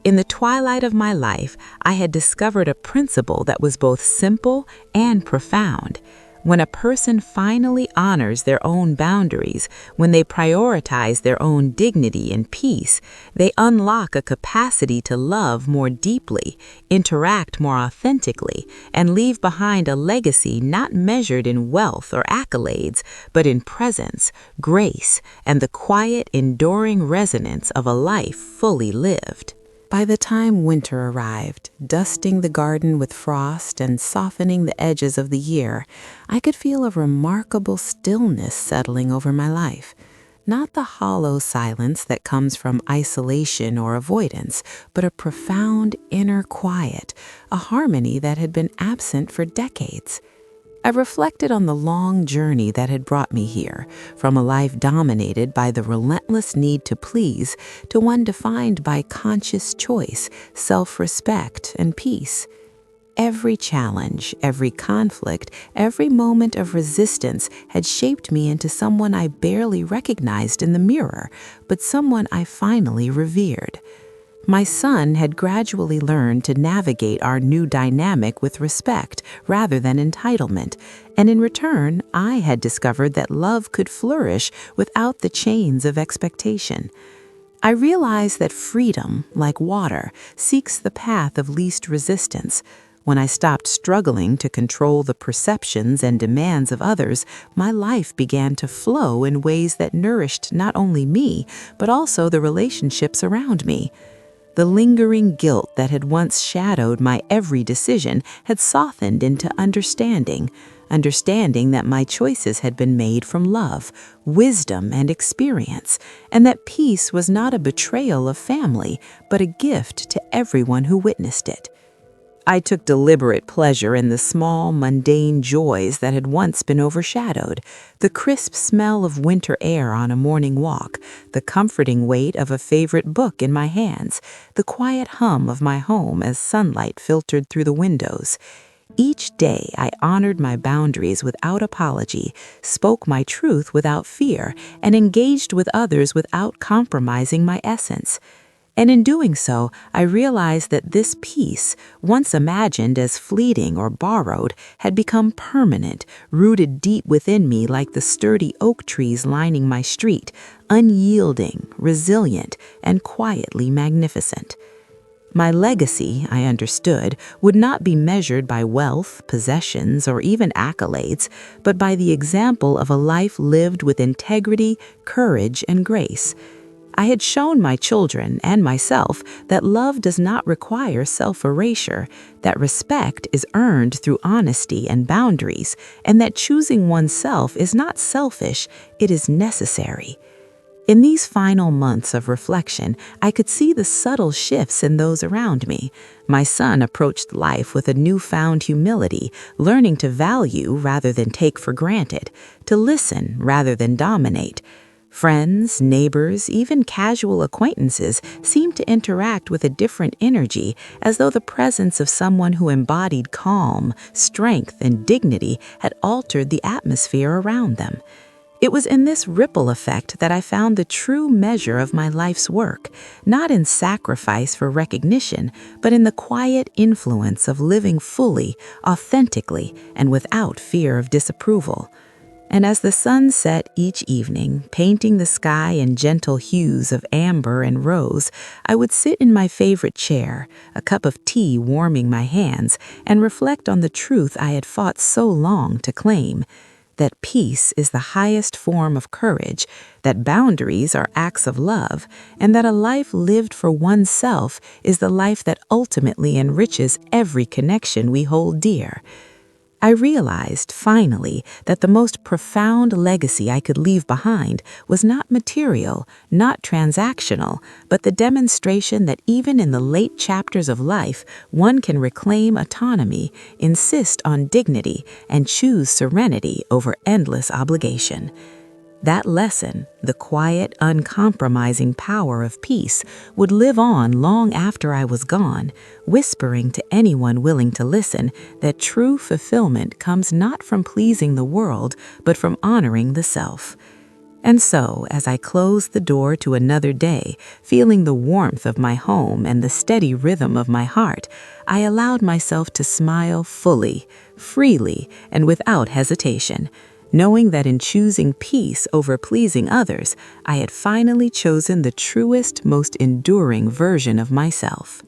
In the twilight of my life, I had discovered a principle that was both simple and profound. When a person finally honors their own boundaries, when they prioritize their own dignity and peace, they unlock a capacity to love more deeply, interact more authentically, and leave behind a legacy not measured in wealth or accolades, but in presence, grace, and the quiet, enduring resonance of a life fully lived. By the time winter arrived, dusting the garden with frost and softening the edges of the year, I could feel a remarkable stillness settling over my life. Not the hollow silence that comes from isolation or avoidance, but a profound inner quiet, a harmony that had been absent for decades. I reflected on the long journey that had brought me here, from a life dominated by the relentless need to please to one defined by conscious choice, self-respect, and peace. Every challenge, every conflict, every moment of resistance had shaped me into someone I barely recognized in the mirror, but someone I finally revered. My son had gradually learned to navigate our new dynamic with respect rather than entitlement, and in return, I had discovered that love could flourish without the chains of expectation. I realized that freedom, like water, seeks the path of least resistance. When I stopped struggling to control the perceptions and demands of others, my life began to flow in ways that nourished not only me, but also the relationships around me. The lingering guilt that had once shadowed my every decision had softened into understanding that my choices had been made from love, wisdom, and experience, and that peace was not a betrayal of family, but a gift to everyone who witnessed it. I took deliberate pleasure in the small, mundane joys that had once been overshadowed: the crisp smell of winter air on a morning walk, the comforting weight of a favorite book in my hands, the quiet hum of my home as sunlight filtered through the windows. Each day I honored my boundaries without apology, spoke my truth without fear, and engaged with others without compromising my essence. And in doing so, I realized that this peace, once imagined as fleeting or borrowed, had become permanent, rooted deep within me like the sturdy oak trees lining my street, unyielding, resilient, and quietly magnificent. My legacy, I understood, would not be measured by wealth, possessions, or even accolades, but by the example of a life lived with integrity, courage, and grace. I had shown my children and myself that love does not require self-erasure, that respect is earned through honesty and boundaries, and that choosing oneself is not selfish, it is necessary. In these final months of reflection, I could see the subtle shifts in those around me. My son approached life with a newfound humility, learning to value rather than take for granted, to listen rather than dominate. Friends, neighbors, even casual acquaintances seemed to interact with a different energy, as though the presence of someone who embodied calm, strength, and dignity had altered the atmosphere around them. It was in this ripple effect that I found the true measure of my life's work, not in sacrifice for recognition, but in the quiet influence of living fully, authentically, and without fear of disapproval. And as the sun set each evening, painting the sky in gentle hues of amber and rose, I would sit in my favorite chair, a cup of tea warming my hands, and reflect on the truth I had fought so long to claim. that peace is the highest form of courage, that boundaries are acts of love, and that a life lived for oneself is the life that ultimately enriches every connection we hold dear. I realized, finally, that the most profound legacy I could leave behind was not material, not transactional, but the demonstration that even in the late chapters of life, one can reclaim autonomy, insist on dignity, and choose serenity over endless obligation. That lesson, the quiet, uncompromising power of peace, would live on long after I was gone, whispering to anyone willing to listen that true fulfillment comes not from pleasing the world, but from honoring the self. And so, as I closed the door to another day, feeling the warmth of my home and the steady rhythm of my heart, I allowed myself to smile fully, freely, and without hesitation, knowing that in choosing peace over pleasing others, I had finally chosen the truest, most enduring version of myself.